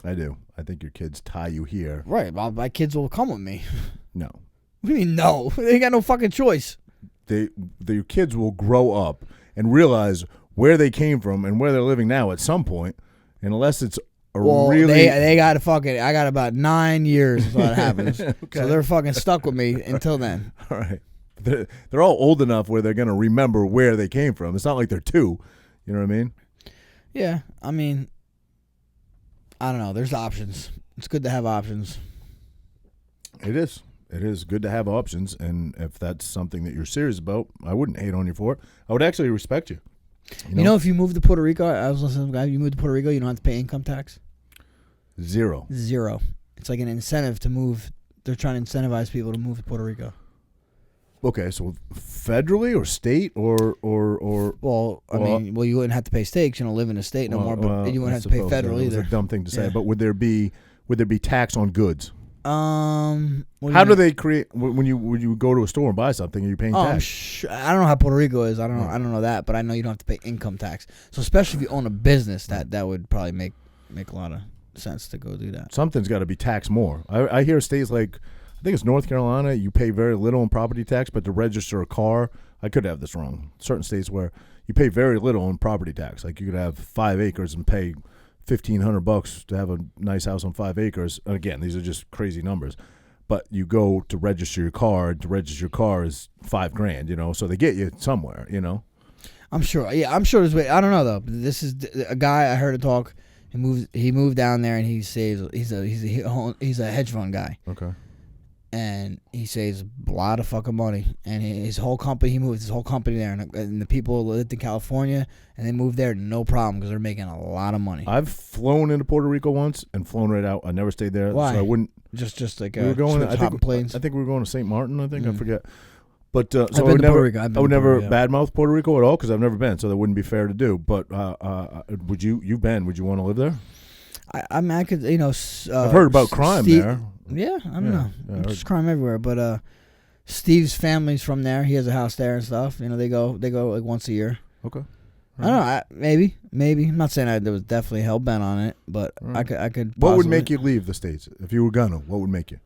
I do. I think your kids tie you here. Right. My kids will come with me. No. What do you mean no? They got no fucking choice. Your kids will grow up and realize where they came from and where they're living now at some point, unless it's really... They got I got about 9 years until that happens. Okay. So they're fucking stuck with me until then. All right. They're all old enough where they're going to remember where they came from. It's not like they're 2. You know what I mean? Yeah. I mean, I don't know. There's options. It's good to have options. It is. It is good to have options. And if that's something that you're serious about, I wouldn't hate on you for it. I would actually respect you. You know, if you move to Puerto Rico, I was listening to some guy, you move to Puerto Rico, you don't have to pay income tax? Zero. It's like an incentive to move. They're trying to incentivize people to move to Puerto Rico. Okay, so federally or state or I mean, you wouldn't have to pay state 'cause you don't live in a state no more, but you wouldn't have to pay federal either. It's a dumb thing to say, but would there be tax on goods? How do they create when you go to a store and buy something? Are you paying tax? I don't know how Puerto Rico is. I don't know that, but I know you don't have to pay income tax. So especially if you own a business, that would probably make a lot of sense to go do that. Something's got to be taxed more. I hear states like, I think it's North Carolina, you pay very little in property tax, but to register a car, I could have this wrong. Certain states where you pay very little in property tax, like you could have 5 acres and pay $1,500 to have a nice house on 5 acres. Again, these are just crazy numbers. But you go to register your car, and to register your car is $5,000, you know, so they get you somewhere, you know. I'm sure. Yeah, I'm sure there's way. I don't know though. This is a guy I heard a talk. He moved down there and he saves. He's a hedge fund guy. Okay. And he saves a lot of fucking money. And his whole company, he moved his whole company there. And the people lived in California, and they moved there no problem because they're making a lot of money. I've flown into Puerto Rico once and flown right out. I never stayed there. Why? So I wouldn't. Just like we were going. I think planes. I think we were going to St. Martin. I think I forget. But so I've been to Puerto Rico. I would never badmouth Puerto Rico at all because I've never been. So that wouldn't be fair to do. But would you? You've been? Would you want to live there? I mean, I could. You know, I've heard about crime there. Yeah, I don't know. There's crime everywhere. But Steve's family's from there. He has a house there and stuff. You know, they go like once a year. Okay. I don't know. Maybe. I'm not saying there was definitely hell bent on it, but I could. What would make you leave the States if you were gonna? What would make you?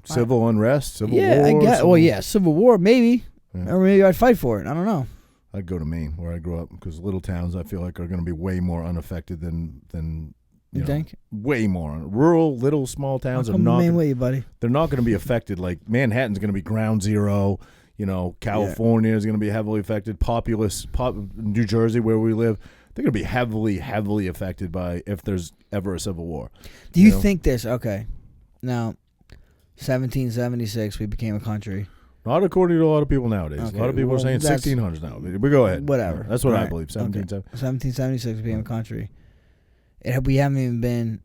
Civil unrest, civil war. I guess. Well, yeah, civil war, maybe, or maybe I'd fight for it. I don't know. I'd go to Maine, where I grew up, because little towns I feel like are going to be way more unaffected than you think? Way more rural, little small towns are not. Maine with you, buddy. They're not going to be affected. Like Manhattan's going to be ground zero. You know, California is going to be heavily affected. New Jersey, where we live, they're going to be heavily affected by if there's ever a civil war. Do you think this? Okay, now, 1776, we became a country. Not according to a lot of people nowadays. Okay, a lot of people are saying 1600s now. But go ahead. Whatever. That's what I believe. 1776 became a country. We haven't even been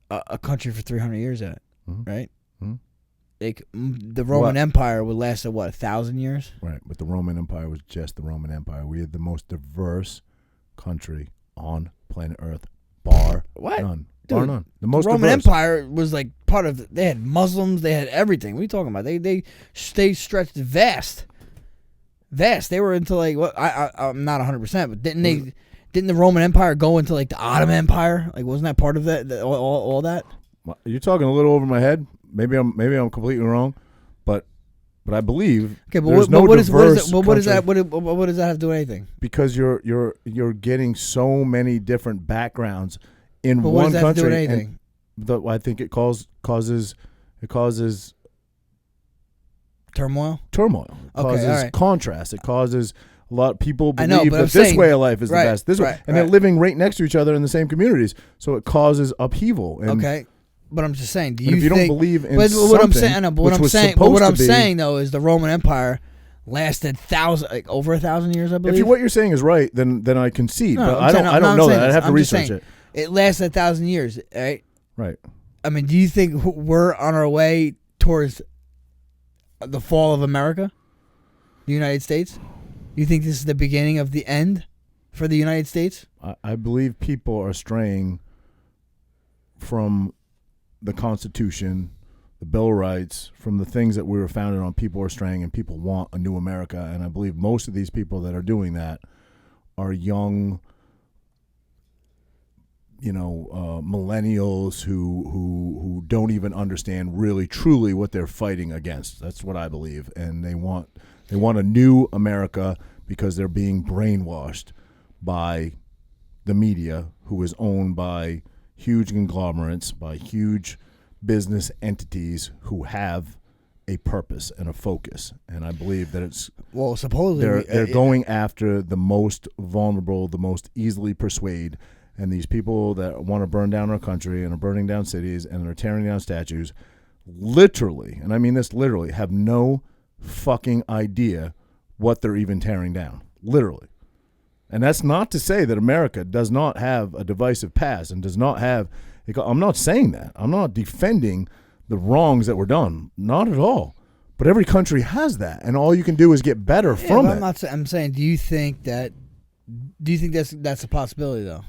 a country for 300 years yet, right? Mm-hmm. Like the Roman Empire would last 1,000 years? Right, but the Roman Empire was just the Roman Empire. We had the most diverse country on planet Earth, bar none. Dude, bar none. The most Roman diverse. Empire was like part of. They had Muslims. They had everything. What are you talking about? They stretched vast. They were into like what? I'm not 100%, but didn't the Roman Empire go into like the Ottoman Empire? Like wasn't that part of that? All that? You're talking a little over my head. Maybe I'm completely wrong, but But I believe okay, but there's what does country. what does that have to do with anything? Because you're getting so many different backgrounds in But what one does that have to do with country. anything? I think it causes Turmoil. turmoil. It Okay, causes all right. contrast. It causes a lot of people I know, believe but that I'm this saying- way of life is right, the best. This way, right, and they're right. living right next to each other in the same communities. So it causes upheaval. And, Okay, but I'm just saying. Do and you if you think? don't believe in but what I'm something, saying, I know, but what which I'm was saying, supposed what I'm to be- saying though is the Roman Empire lasted over 1,000 years, I believe. what you're saying is right, then I concede. No, but I'm I saying- don't no, I don't I'm know saying that. I'd this. have to I'm just research saying, it. It lasted 1,000 years, right? Right. I mean, do you think we're on our way towards the fall of America, the United States? Do you think this is the beginning of the end for the United States? I believe people are straying from the Constitution, the Bill of Rights, from the things that we were founded on. People are straying, and people want a new America. And I believe most of these people that are doing that are young, millennials who don't even understand really truly what they're fighting against. That's what I believe, and they want a new America because they're being brainwashed by the media, who is owned by huge conglomerates, by huge business entities who have a purpose and a focus. And I believe that it's supposedly they're going after the most vulnerable, the most easily persuade. And these people that want to burn down our country and are burning down cities and are tearing down statues, literally, and I mean this literally, have no fucking idea what they're even tearing down. Literally. And that's not to say that America does not have a divisive past and does not have. I'm not saying that. I'm not defending the wrongs that were done. Not at all. But every country has that, and all you can do is get better from it. I'm saying, do you think that's a possibility though?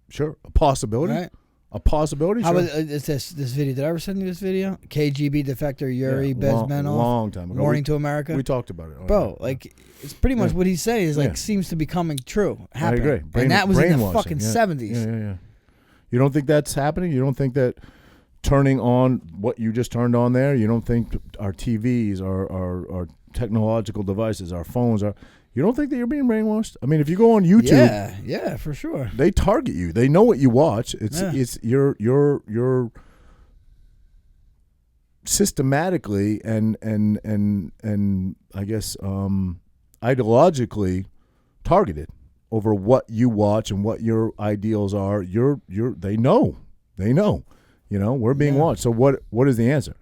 Sure, a possibility. Right. A possibility. How Sure. about this video? Did I ever send you this video? KGB defector Yuri Bezmenov, long time ago. warning to America. We talked about it, Bro. Like it's pretty much what he's saying is like seems to be coming true. Happening. I agree. And that was in the Brainwashing, fucking yeah. 70s. Yeah. You don't think that's happening? You don't think that turning on what you just turned on there? You don't think our TVs, our technological devices, our phones are? You don't think that you're being brainwashed? I mean, if you go on YouTube, yeah, for sure. they target you. They know what you watch. It's you're systematically and I guess ideologically targeted over what you watch and what your ideals are. They know. We're being watched. So what is the answer?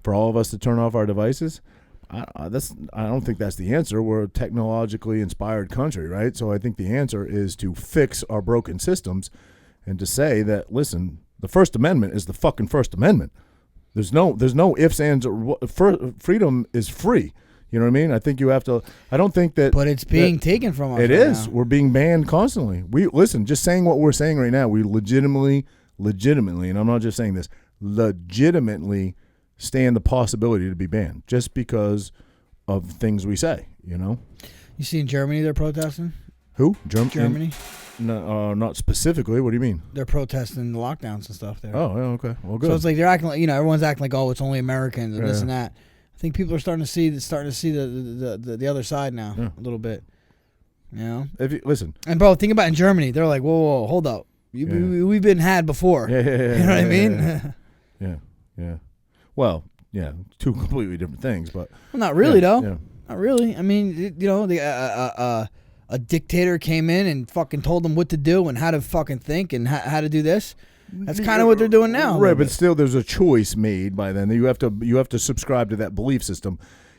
For all of us to turn off our devices? I don't think that's the answer. We're a technologically inspired country, right? So I think the answer is to fix our broken systems and to say that, listen, the First Amendment is the fucking First Amendment. There's no ifs, ands, or freedom is free. You know what I mean? I think you have to. I don't think that. But it's being taken from us. It right is. now. We're being banned constantly. Just saying what we're saying right now. We legitimately, and I'm not just saying this, legitimately stand the possibility to be banned just because of things we say. You see in Germany they're protesting. Who? Germany. No, not specifically. What do you mean? They're protesting the lockdowns and stuff there. Oh, yeah, okay. Well, good. So it's like they're acting like everyone's acting like, oh, it's only Americans and this and that. I think people are starting to see the other side now a little bit. If you listen, and bro, think about in Germany, they're like, whoa, hold up, we've been had before. Yeah. You know what I mean? Yeah. Well, yeah, two completely different things, but well, not really though. Yeah. Not really. I mean, a dictator came in and fucking told them what to do and how to fucking think and how to do this. That's kind of what they're doing now. Right, but still there's a choice made by them. You have to subscribe to that belief system.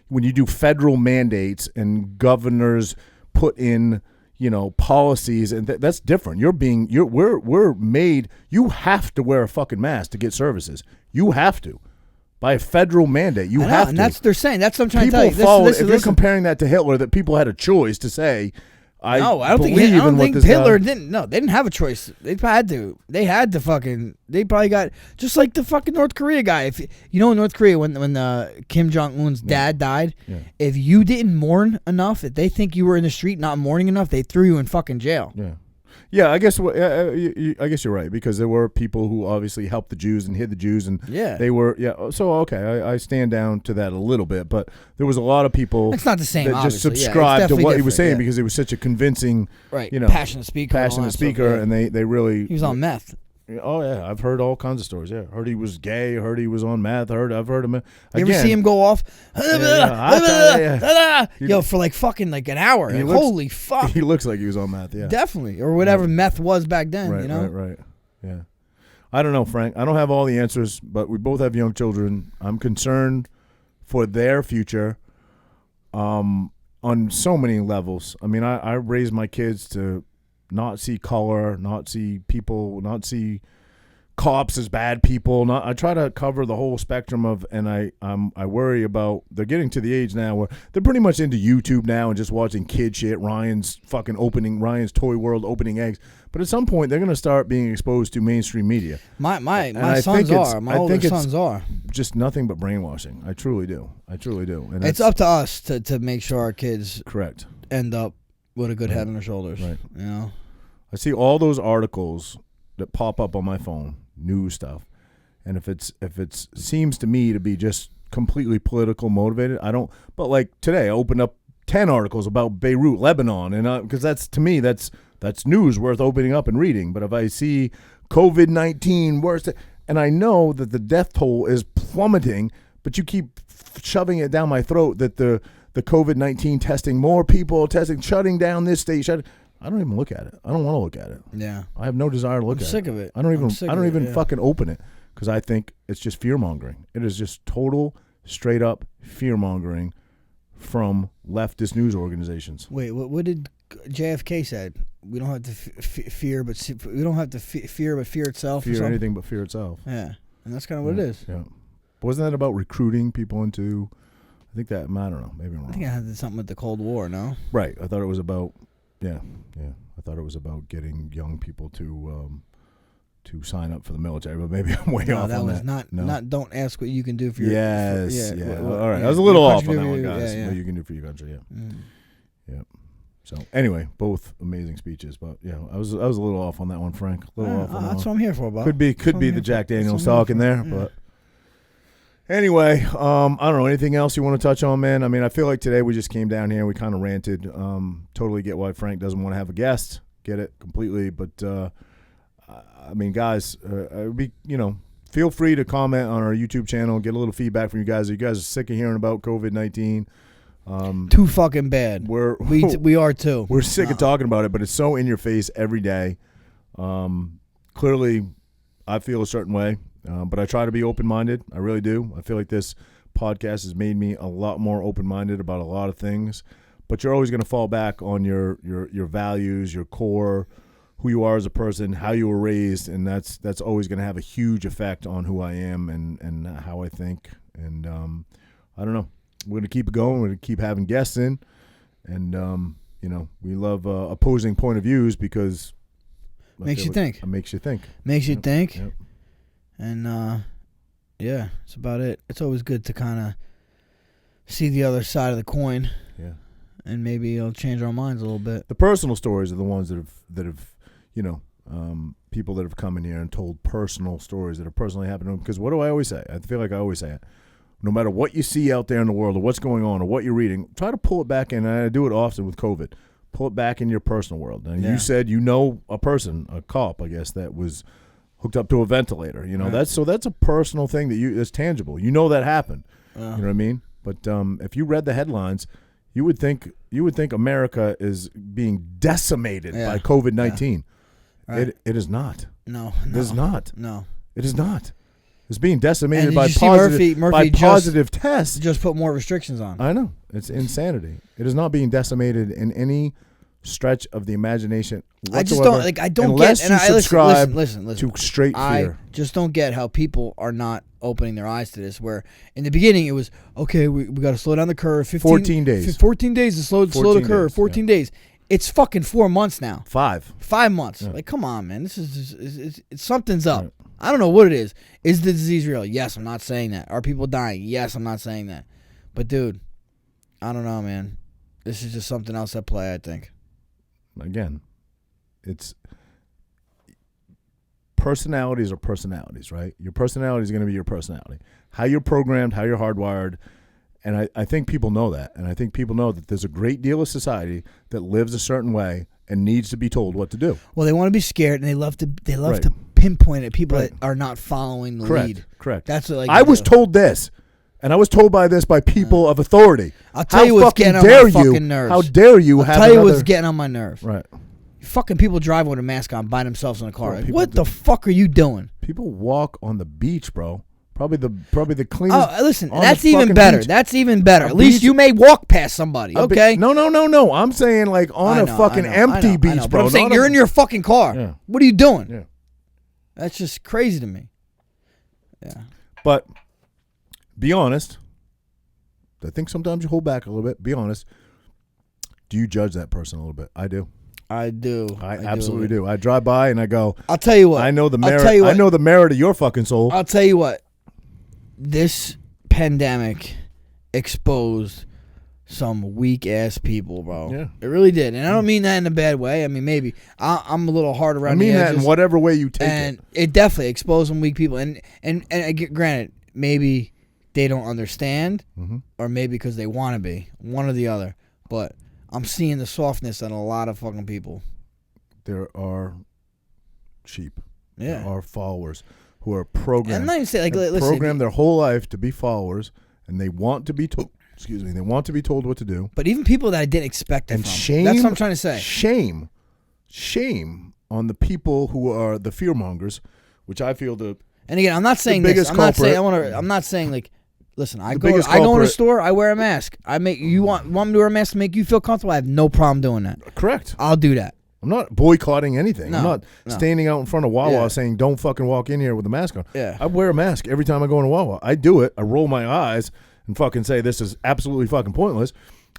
When you do federal mandates and governors put in, policies, and that's different. We're made, you have to wear a fucking mask to get services. You have to. By a federal mandate, you have to. And that's they're saying. That's what I'm trying people to tell you. Follow, if you're comparing that to Hitler, that people had a choice to say, I don't think Hitler didn't. No, they didn't have a choice. They had to. They had to fucking. They probably got just like the fucking North Korea guy. If in North Korea when Kim Jong Un's dad died, if you didn't mourn enough, if they think you were in the street not mourning enough, they threw you in fucking jail. Yeah. Yeah, I guess I guess you're right, because there were people who obviously helped the Jews and hid the Jews, and they were So okay, I stand down to that a little bit, but there was a lot of people. It's not the same. That just obviously. subscribed to what he was saying, yeah. because it was such a convincing, passionate speaker, and they really. He was on meth. Oh yeah, I've heard all kinds of stories. Yeah, heard he was gay. Heard he was on meth. I've heard him. Again, you ever see him go off? Yo, for like fucking like an hour. Like, holy fuck! He looks like he was on meth. Yeah, definitely, or whatever meth was back then. Right. Yeah, I don't know, Frank. I don't have all the answers, but we both have young children. I'm concerned for their future, on so many levels. I mean, I raised my kids to not see color, not see people, not see cops as bad people. I try to cover the whole spectrum of, and I worry about, they're getting to the age now where they're pretty much into YouTube now and just watching kid shit. Ryan's Toy World opening eggs. But at some point they're going to start being exposed to mainstream media. My sons are. My older sons are. Just nothing but brainwashing. I truly do. And it's up to us to make sure our kids correct end up with a good head on their shoulders. Right. You know? I see all those articles that pop up on my phone, news stuff, and if it seems to me to be just completely political motivated, I don't. But like today, I opened up 10 articles about Beirut, Lebanon, and because that's, to me, that's news worth opening up and reading. But if I see COVID-19 worse, and I know that the death toll is plummeting, but you keep shoving it down my throat that the COVID-19 testing, more people testing, shutting down this state, I don't even look at it. I don't want to look at it. Yeah. I have no desire to look at it. I'm sick of it. I don't even fucking open it, because I think it's just fear-mongering. It is just total, straight-up fear-mongering from leftist news organizations. Wait, what did JFK said? We don't have to fear, but we don't have to fear, but fear itself. Fear anything but fear itself. Yeah, and that's kind of what it is. Yeah. But wasn't that about recruiting people into? I think that. I don't know. Maybe I'm wrong. I think it had something with the Cold War. No. Right. I thought it was about. Yeah. I thought it was about getting young people to sign up for the military, but maybe I'm way off on that. Not. Don't ask what you can do for your. Yes. All right. Yeah. I was a little off on that one, guys. Yeah. What you can do for your country. Yeah. Yeah. So anyway, both amazing speeches, but yeah, I was a little off on that one, Frank. A little off on that that's one. what I'm here for, Bob. Could be the Jack Daniels talking there, but anyway, I don't know, anything else you want to touch on, man? I mean, I feel like today we just came down here and we kind of ranted. Totally get why Frank doesn't want to have a guest. Get it completely, but I mean, guys, feel free to comment on our YouTube channel, get a little feedback from you guys. Are you guys sick of hearing about COVID-19? Too fucking bad. We are too. We're sick of talking about it, but it's so in your face every day. Clearly, I feel a certain way, but I try to be open-minded. I really do. I feel like this podcast has made me a lot more open-minded about a lot of things. But you're always going to fall back on your values, your core, who you are as a person, how you were raised, and that's always going to have a huge effect on who I am and how I think. And I don't know. We're going to keep it going. We're going to keep having guests in. And, we love opposing point of views because makes you think. It makes you think. Makes you think. Yep. And, that's about it. It's always good to kind of see the other side of the coin. Yeah. And maybe it'll change our minds a little bit. The personal stories are the ones that have people that have come in here and told personal stories that have personally happened to them. Because what do I always say? I feel like I always say it. No matter what you see out there in the world or what's going on or what you're reading, try to pull it back in. And I do it often with COVID. Pull it back in your personal world. And you said a person, a cop, I guess, that was hooked up to a ventilator. Right. That's a personal thing that's tangible. You know that happened. You know what I mean? But if you read the headlines, you would think America is being decimated by COVID-19. Yeah. Right. It is not. No. It is not. No. It is not. It's being decimated by Murphy positive tests. Just put more restrictions on. I know. It's insanity. It is not being decimated in any stretch of the imagination whatsoever. I don't unless get. You subscribe listen. to straight fear. I just don't get how people are not opening their eyes to this. Where in the beginning it was okay. We got to slow down the curve. 14 days. 14 days to slow the curve. 14 days. It's fucking 4 months now. 5 months. Yeah. Like, come on, man. This is something's up. Right. I don't know what it is. Is the disease real? Yes, I'm not saying that. Are people dying? Yes, I'm not saying that. But, dude, I don't know, man. This is just something else at play, I think. Again, it's personalities are personalities, right? Your personality is going to be your personality. How you're programmed, how you're hardwired. And I think people know that. And I think people know that there's a great deal of society that lives a certain way and needs to be told what to do. Well, they want to be scared, and they love to Right. to pinpoint at people Right. that are not following the Correct. lead. Correct. That's what I was told this, and I was told by this by people of authority. I'll tell How you what's fucking getting on dare my you- fucking nerves. How dare you I'll have tell you another... what's getting on my nerve. Right. Fucking people driving with a mask on by themselves in a car. Bro, Like, people what do- the fuck are you doing? People walk on the beach, bro. Probably the cleanest... Oh, listen, on that's the even fucking better. beach. That's even better. A At least beach- you may walk past somebody, A okay? No. I'm saying like on I a know, fucking I know, empty I know, beach, but bro. I'm saying not you're a- in your fucking car. Yeah. What are you doing? Yeah. That's just crazy to me. Yeah. But be honest. I think sometimes you hold back a little bit. Be honest. Do you judge that person a little bit? I do. I do. I absolutely do. I drive by and I go, I'll tell you what. I know the I'll merit. tell you I what. know the merit of your fucking soul. I'll tell you what. This pandemic exposed some weak ass people, bro. Yeah. It really did, and I don't mean that in a bad way. I mean, maybe I'm a little hard around I mean the that edges, in whatever way you take and it. it definitely exposed some weak people. And I get granted, maybe they don't understand, or maybe because they want to be one or the other. But I'm seeing the softness in a lot of fucking people. There are sheep. Yeah. There are followers who are programmed. And I'm not even saying like, They're listen, programmed their whole life to be followers, and they want to be told. Excuse me. They want to be told what to do. but even people that I didn't expect it And from. shame. That's what I'm trying to say. Shame on the people who are the fearmongers, which I feel the. And again, I'm not saying The this. biggest I'm not saying culprit- I'm not saying like, listen. I The go in biggest a culprit- store. I wear a mask. I make you want me to wear a mask to make you feel comfortable. I have no problem doing that. Correct. I'll do that. I'm not boycotting anything. I'm No, not no. standing out in front of Wawa Yeah. saying don't fucking walk in here with a mask on. Yeah. I wear a mask every time I go into Wawa. I do it. I roll my eyes and fucking say this is absolutely fucking pointless.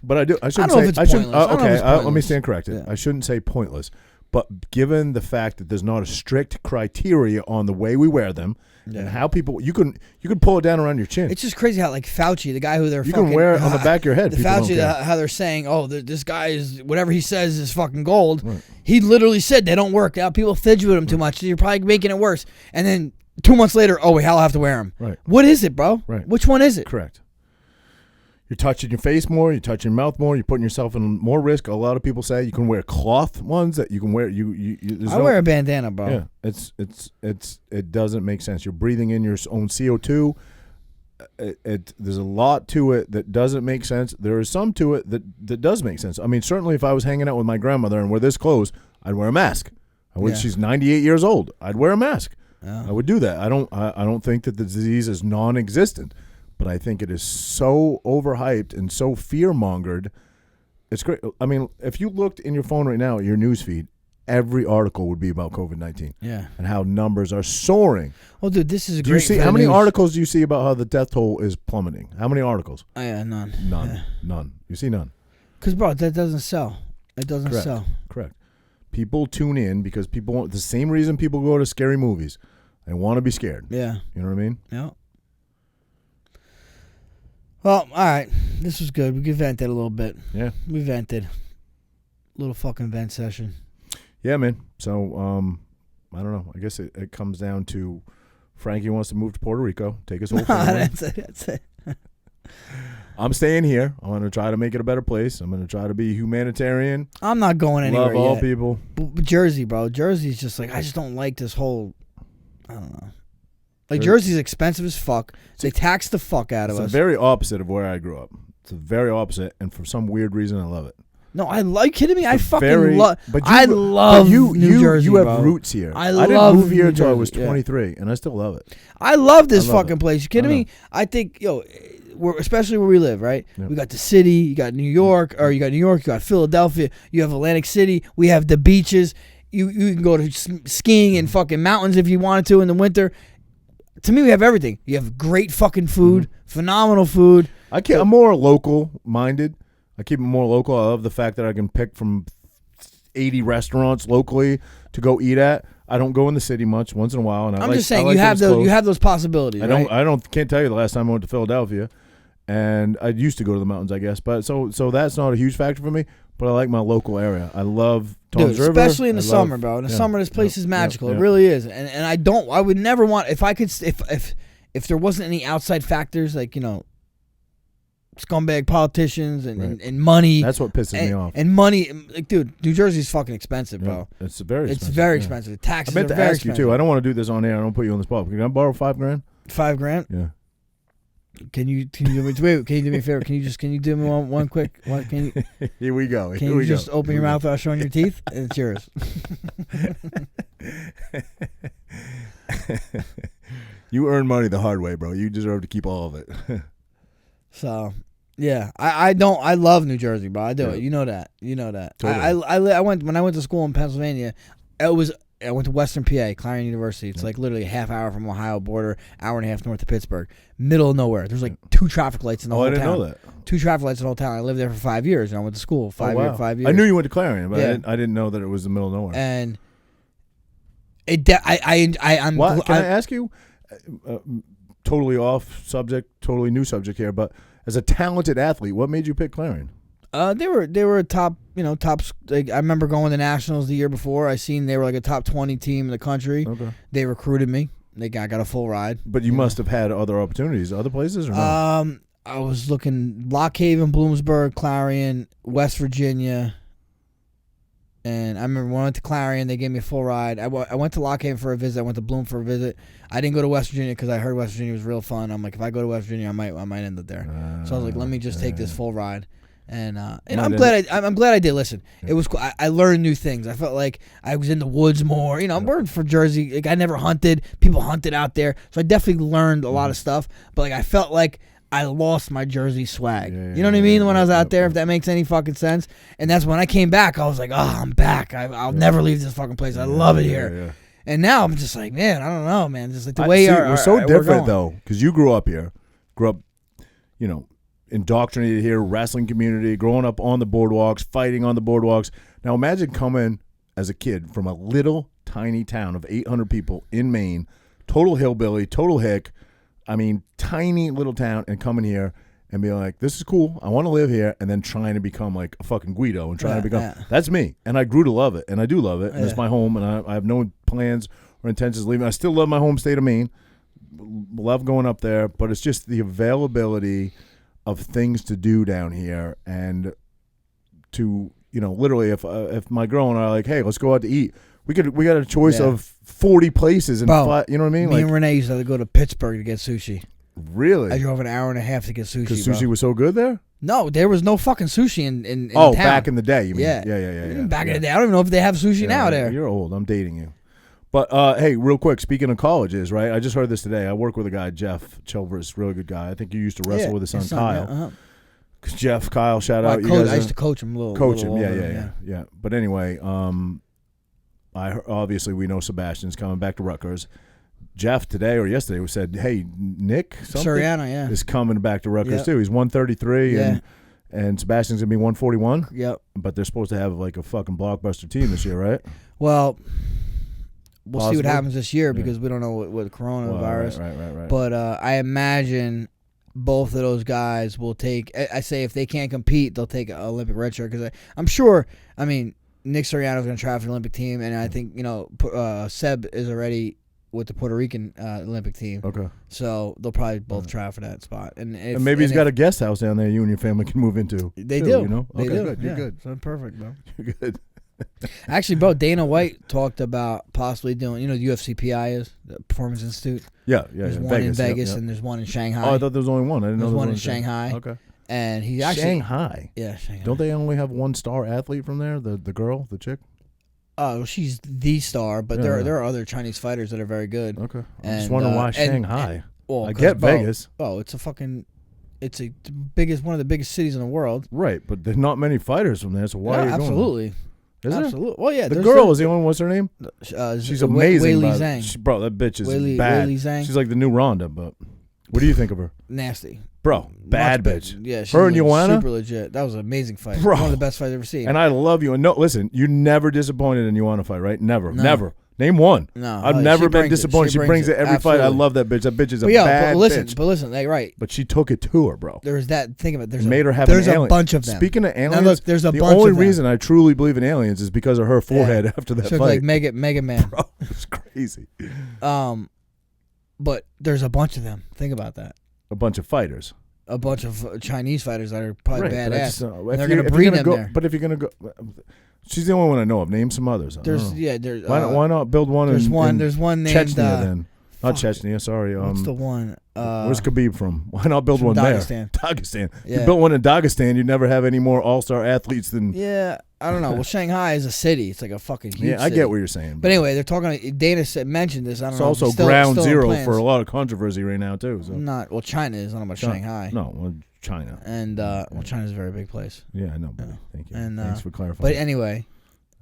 But I do. I shouldn't know say. if it's I shouldn't. pointless. I don't know if it's Let me pointless. stand corrected. Yeah. I shouldn't say pointless. But given the fact that there's not a strict criteria on the way we wear them and how people you can pull it down around your chin. It's just crazy how like Fauci, the guy who they're You fucking, can wear it on the back of your head. The People don't Fauci, care. how they're saying, oh, this guy is whatever he says is fucking gold. Right. He literally said they don't work. Now people fidget with him too much. You're probably making it worse. And then 2 months later, oh wait, I'll have to wear them. Right. What is it, bro? Right. Which one is it? Correct. You're touching your face more. You're touching your mouth more. You're putting yourself in more risk. A lot of people say you can wear cloth ones that you can wear. I wear a bandana, bro. Yeah, it doesn't make sense. You're breathing in your own CO2. There's a lot to it that doesn't make sense. There is some to it that does make sense. I mean, certainly if I was hanging out with my grandmother and we're this close, I'd wear a mask. Yeah. She's 98 years old. I'd wear a mask. Yeah. I would do that. I don't think that the disease is non-existent, but I think it is so overhyped and so fear-mongered. It's great. I mean, if you looked in your phone right now at your news feed, every article would be about COVID-19. Yeah. And how numbers are soaring. Oh, dude, this is Do you great. see for how the many news. articles do you see about how the death toll is plummeting? How many articles? Oh, yeah, none. None. You see none. Because, bro, that doesn't sell. It doesn't Correct. sell. Correct. People tune in because people want the same reason people go to scary movies. They want to be scared. Yeah. You know what I mean? Yeah. Well, all right. This was good. We vented a little bit. Yeah. We vented. Little fucking vent session. Yeah, man. So, I don't know. I guess it comes down to Frankie wants to move to Puerto Rico, take his whole family. That's it. I'm staying here. I'm going to try to make it a better place. I'm going to try to be humanitarian. I'm not going anywhere Love all yet. people. But Jersey, bro. Jersey's just like, I just don't like this whole, I don't know. Like, Jersey- Jersey's expensive as fuck. They tax the fuck out of It's the us. very opposite of where I grew up. It's the very opposite, and for some weird reason, I love it. No, I like kidding me. I The fucking very- love. but you- I but love you New Jersey. You have bro. roots here. I didn't love move here New until I was Jersey, yeah. 23, and I still love it. I love this I love fucking it. place. You kidding I me? I think, especially where we live, right? Yeah. We got the city, you got New York, you got Philadelphia, you have Atlantic City, we have the beaches. You can go to skiing in fucking mountains if you wanted to in the winter. To me, we have everything. You have great fucking food, phenomenal food. I'm more local minded. I keep it more local. I love the fact that I can pick from 80 restaurants locally to go eat at. I don't go in the city much. Once in a while, and I'm just saying you have those possibilities. I can't tell you the last time I went to Philadelphia, and I used to go to the mountains, I guess. But so that's not a huge factor for me. But I like my local area. I love Tom's River. Especially in the summer, bro. In the summer, this place is magical. It really is. And I would never want, if I could, if there wasn't any outside factors like, scumbag politicians and money. That's what pisses me off. And money, like, dude, New Jersey's fucking expensive, bro. It's very expensive. It's very expensive. The taxes are very expensive. I meant to ask you, too. I don't want to do this on air. I don't put you on the spot. Can I borrow $5,000? $5,000? Yeah. Can you do me a favor? Can you do me one quick? Here we go. Can you just open your mouth without showing your teeth? And it's yours. You earn money the hard way, bro. You deserve to keep all of it. So, yeah, I love New Jersey, bro. I do it. You know that. Totally. I went when I went to school in Pennsylvania. I went to Western PA, Clarion University. It's like literally a half hour from Ohio border, hour and a half north of Pittsburgh, middle of nowhere. There's like 2 traffic lights in the whole town. I didn't know that. 2 traffic lights in the whole town. I lived there for 5 years, and I went to school 5 years. I knew you went to Clarion, but I didn't know that it was the middle of nowhere. And I'm. Can I ask you? Totally off subject, totally new subject here, but as a talented athlete, what made you pick Clarion? They were a top, like, I remember going to nationals the year before. I seen they were like a top 20 team in the country. Okay. They recruited me. I got a full ride. But you must have had other opportunities, other places, or no? I was looking Lock Haven, Bloomsburg, Clarion, West Virginia. And I remember when I went to Clarion, they gave me a full ride. I went to Lock Haven for a visit. I went to Bloom for a visit. I didn't go to West Virginia because I heard West Virginia was real fun. I'm like, if I go to West Virginia, I might end up there. So I was like, let me just take this full ride. And I'm glad I did. Listen, it was cool. I learned new things. I felt like I was in the woods more. I'm working for Jersey. Like, I never hunted. People hunted out there, so I definitely learned a lot of stuff. But like, I felt like I lost my Jersey swag. You know what I mean? When I was out there, if that makes any fucking sense. And that's when I came back. I was like, oh, I'm back. I'll never leave this fucking place. I love it here. And now I'm just like, man, I don't know, man. Just like the way we're so different though, because you grew up here, indoctrinated here, wrestling community, growing up on the boardwalks, fighting on the boardwalks. Now imagine coming as a kid from a little tiny town of 800 people in Maine, total hillbilly, total hick. I mean, tiny little town, and coming here and being like, this is cool. I want to live here, and then trying to become like a fucking Guido and trying to become. Yeah. That's me, and I grew to love it, and I do love it, and it's my home, and I have no plans or intentions of leaving. I still love my home state of Maine. Love going up there, but it's just the availability of things to do down here, and to literally, if my girl and I are like, hey, let's go out to eat. We got a choice of 40 places and you know what I mean? Me and Renee used to go to Pittsburgh to get sushi. Really? I drove an hour and a half to get sushi. Because sushi was so good there? No, there was no fucking sushi in town. Back in the day, you mean? Yeah. Back in the day. I don't even know if they have sushi now there. You're old. I'm dating you. But, hey, real quick, speaking of colleges, right? I just heard this today. I work with a guy, Jeff Chilvers, really good guy. I think you used to wrestle with his son Kyle. Jeff, Kyle, shout out. I used to coach him a little. Coach him, yeah. But anyway, obviously we know Sebastian's coming back to Rutgers. Jeff today or yesterday said, hey, Nick Suriano, is coming back to Rutgers too. He's 133 and Sebastian's going to be 141. Yep. But they're supposed to have like a fucking blockbuster team this year, right? Well, we'll see what happens this year because we don't know what coronavirus. Right. But I imagine both of those guys will take, I say if they can't compete, they'll take an Olympic red shirt because I'm sure, Nick Suriano's going to try for the Olympic team, and I think, Seb is already with the Puerto Rican Olympic team. Okay. So they'll probably both try for that spot. And maybe he's got a guest house down there you and your family can move into. They do. They do. Good. You're good. So perfect, bro. You're good. Actually, bro, Dana White talked about possibly doing, the UFCPI is, the Performance Institute. Yeah. There's one in Vegas and there's one in Shanghai. Oh, I thought there was only one. I didn't know there was one in Shanghai. Okay. And he actually Shanghai. Yeah, Shanghai. Don't they only have one star athlete from there? The girl, the chick? Oh, she's the star, but there are other Chinese fighters that are very good. Okay. I just wonder why Shanghai. I get bro, Vegas. Oh, it's one of the biggest cities in the world. Right, but there's not many fighters from there, so why are you absolutely. Is there? Absolutely. Well, yeah. The girl is the only one. What's her name? She's amazing. Wei Li Zhang. Bro, that bitch is bad. Wei Li Zhang. She's like the new Ronda, but what do you think of her? Nasty. Bro, bad bitch. Yeah, she's her and Joanna? Super legit. That was an amazing fight. Bro. One of the best fights I've ever seen. And I love you. And no, listen, you never disappointed in Joanna fight, right? Never. Name one. No, I've never been disappointed. She brings it every fight. I love that bitch. That bitch is a bad bitch. But listen, right. But she took it to her, bro. There's that. Think of it. Made her have there's an a alien. bunch of them. Speaking of aliens, now look, there's a the bunch only of them. reason I truly believe in aliens is because of her forehead after that she fight. like Mega Man. Bro, it's crazy. But there's a bunch of them. Think about that. A bunch of fighters. A bunch of Chinese fighters that are probably badass. They're going to breed them there. But if you're going to go... She's the only one I know of. Name some others. There's why not build one? There's one named Chechnya then. Not Chechnya. Sorry. What's the one? Where's Khabib from? Why not build one Dagestan. there? Dagestan. Yeah. You built one in Dagestan, you'd never have any more all-star athletes than. Yeah, I don't know. Well, Shanghai is a city. It's like a fucking huge. Yeah, I city. get what you're saying. But anyway, they're talking. Dana mentioned this. I don't know. It's also ground zero for a lot of controversy right now too. So. China is. I don't know about Shanghai. No, well, China. And China's a very big place. Yeah, I know. Buddy. Thank you. And, thanks for clarifying. But anyway.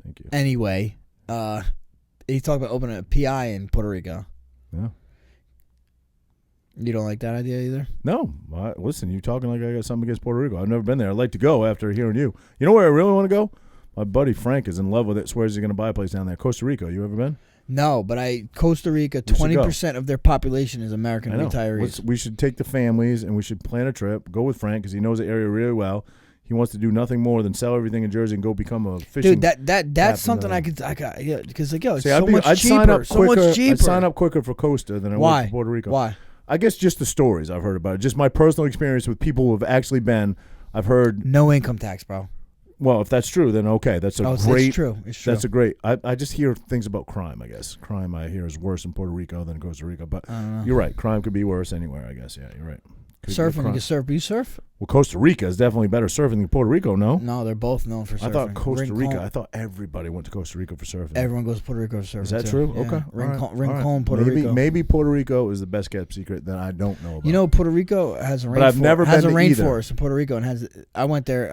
Thank you. Anyway, he talked about opening a PI in Puerto Rico. Yeah. You don't like that idea either? No. Listen, you talking like I got something against Puerto Rico. I've never been there. I'd like to go after hearing you. You know where I really want to go? My buddy Frank is in love with it. Swears he's going to buy a place down there. Costa Rica. You ever been? No, but Costa Rica, 20% of their population is American retirees. We should take the families and we should plan a trip. Go with Frank because he knows the area really well. He wants to do nothing more than sell everything in Jersey and go become a fishing. Dude, that's something I could yeah, because like it's so much I'd cheaper. I'd sign up quicker for Costa than I would for Puerto Rico. Why? I guess just the stories I've heard about it. Just my personal experience with people who have actually been. I've heard no income tax, bro. Well, if that's true, then okay. That's great. It's true. That's a great. I just hear things about crime. I guess crime I hear is worse in Puerto Rico than Costa Rica. But you're right. Crime could be worse anywhere. I guess. Yeah, you're right. Surfing, you can surf. Do you surf? Well, Costa Rica is definitely better surfing than Puerto Rico. No. No, they're both known for surfing. I thought Costa Rica. I thought everybody went to Costa Rica for surfing. Everyone goes to Puerto Rico for surfing. Is that too. true? Yeah. Okay. Rincon, Puerto Rico. Maybe Puerto Rico is the best kept secret that I don't know about. You know, Puerto Rico has a rainforest. But I've never been to rainforest in Puerto Rico, and has. I went there.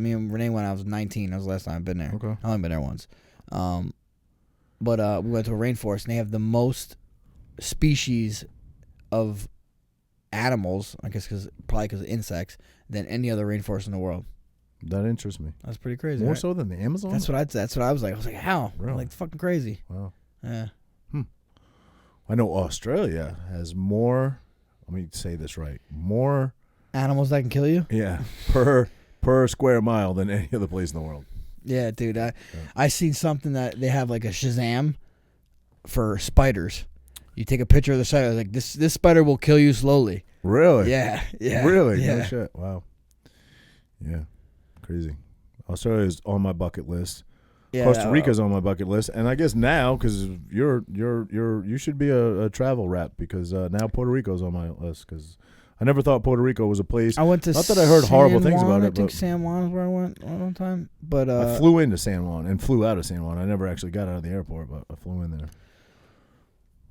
Me and Renee went. I was 19. That was the last time I've been there. Okay. I've only been there once. But we went to a rainforest, and they have the most species of animals, I guess, probably because of insects, than any other rainforest in the world. That interests me. That's pretty crazy. More right? so than the Amazon. That's what I was like. I was like, how? Really? Like fucking crazy. Wow. Yeah. I know Australia has more. Let me say this right. More animals that can kill you. Yeah, per square mile than any other place in the world. Yeah, dude. I seen something that they have like a Shazam for spiders. You take a picture of the spider, like this spider will kill you slowly. Really? Yeah. Really? Yeah. No shit. Wow. Yeah. Crazy. Australia is on my bucket list. Yeah, Costa Rica's on my bucket list, and I guess now because you should be a travel rep because now Puerto Rico's on my list because I never thought Puerto Rico was a place. I went to not that I heard horrible things about it. I think San Juan is where I went one time, but I flew into San Juan and flew out of San Juan. I never actually got out of the airport, but I flew in there.